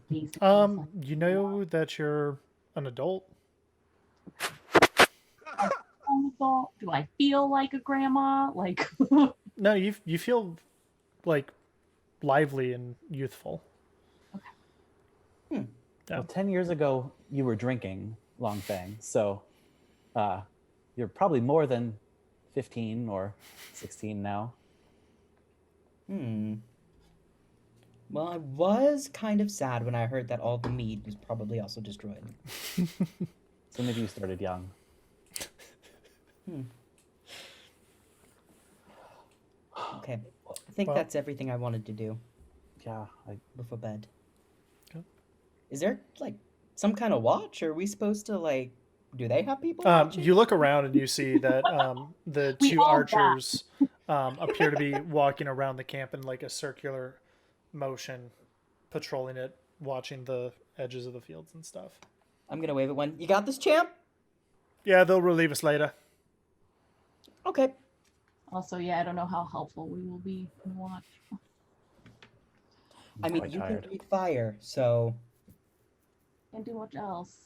you know that you're an adult. Do I feel like a grandma? Like no, you feel like lively and youthful. Okay. Well, 10 years ago you were drinking, Long Fang, so you're probably more than 15 or 16 now. Well, I was kind of sad when I heard that all the meat was probably also destroyed. So maybe you started young. Okay. I think Well- that's everything I wanted to do Yeah, before bed. Okay. Is there like some kind of watch? Or are we supposed to like? Do they have people watching? You look around and you see that the We two all archers appear to be walking around the camp in like a circular motion, patrolling it, watching the edges of the fields and stuff. I'm gonna wave at one. You got this, champ? Yeah, they'll relieve us later. Okay. Also, yeah, I don't know how helpful we will be in watch. I mean, quite you tired. can breathe fire, so Can't do much else.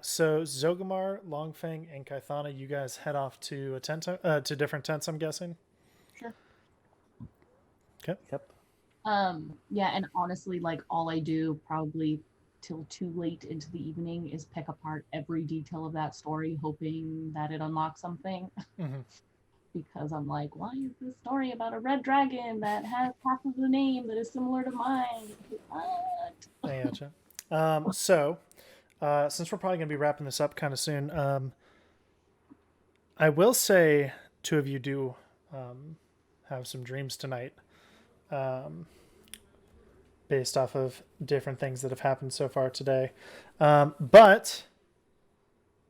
So Zogamar, Longfang, and Kaithana, you guys head off to a tent, to different tents, I'm guessing. Sure. Okay. Yep. Yeah, and honestly, like all I do probably till too late into the evening is pick apart every detail of that story, hoping that it unlocks something. Mm-hmm. Because I'm like, why is this story about a red dragon that has half of the name that is similar to mine? What? I gotcha. Since we're probably going to be wrapping this up kind of soon, I will say two of you do have some dreams tonight, based off of different things that have happened so far today. But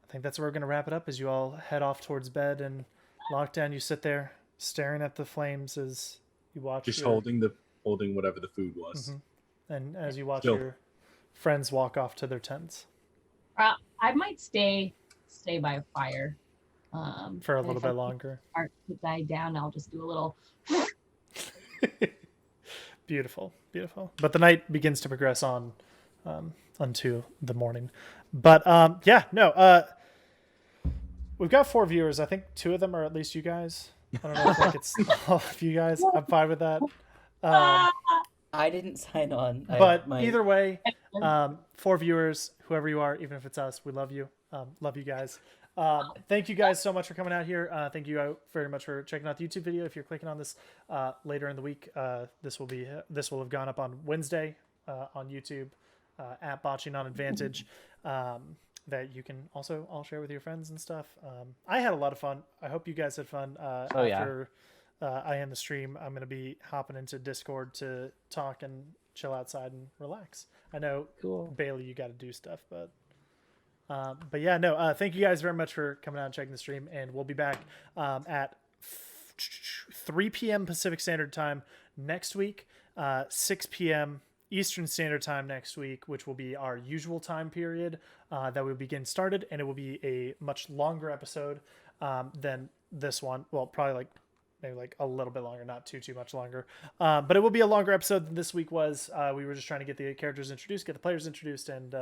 I think that's where we're going to wrap it up as you all head off towards bed and lockdown. You sit there staring at the flames as you watch Just your, holding whatever the food was. and as you watch Still. your friends walk off to their tents. I might stay by a fire. For a and little if I bit longer. Start to die down. I'll just do a little. Beautiful. But the night begins to progress on unto the morning. But we've got 4 viewers. I think 2 of them are at least you guys. I don't know if like it's all of you guys. I'm fine with that. I didn't sign on. But either way, 4 viewers, whoever you are, even if it's us, we love you. Love you guys. Thank you guys so much for coming out here. Thank you very much for checking out the YouTube video. If you're clicking on this later in the week, this will have gone up on Wednesday on YouTube at Botching on Advantage. That you can also all share with your friends and stuff. I had a lot of fun. I hope you guys had fun. After I end the stream, I'm going to be hopping into Discord to talk and chill outside and relax. I know, Cool. Bailey, you got to do stuff, but yeah, no, thank you guys very much for coming out and checking the stream, and we'll be back at 3 p.m. Pacific Standard Time next week, 6 p.m. Eastern Standard Time next week, which will be our usual time period that we begin started, and it will be a much longer episode than this one. Well, probably maybe a little bit longer, not too much longer. But it will be a longer episode than this week was. We were just trying to get the characters introduced, get the players introduced, and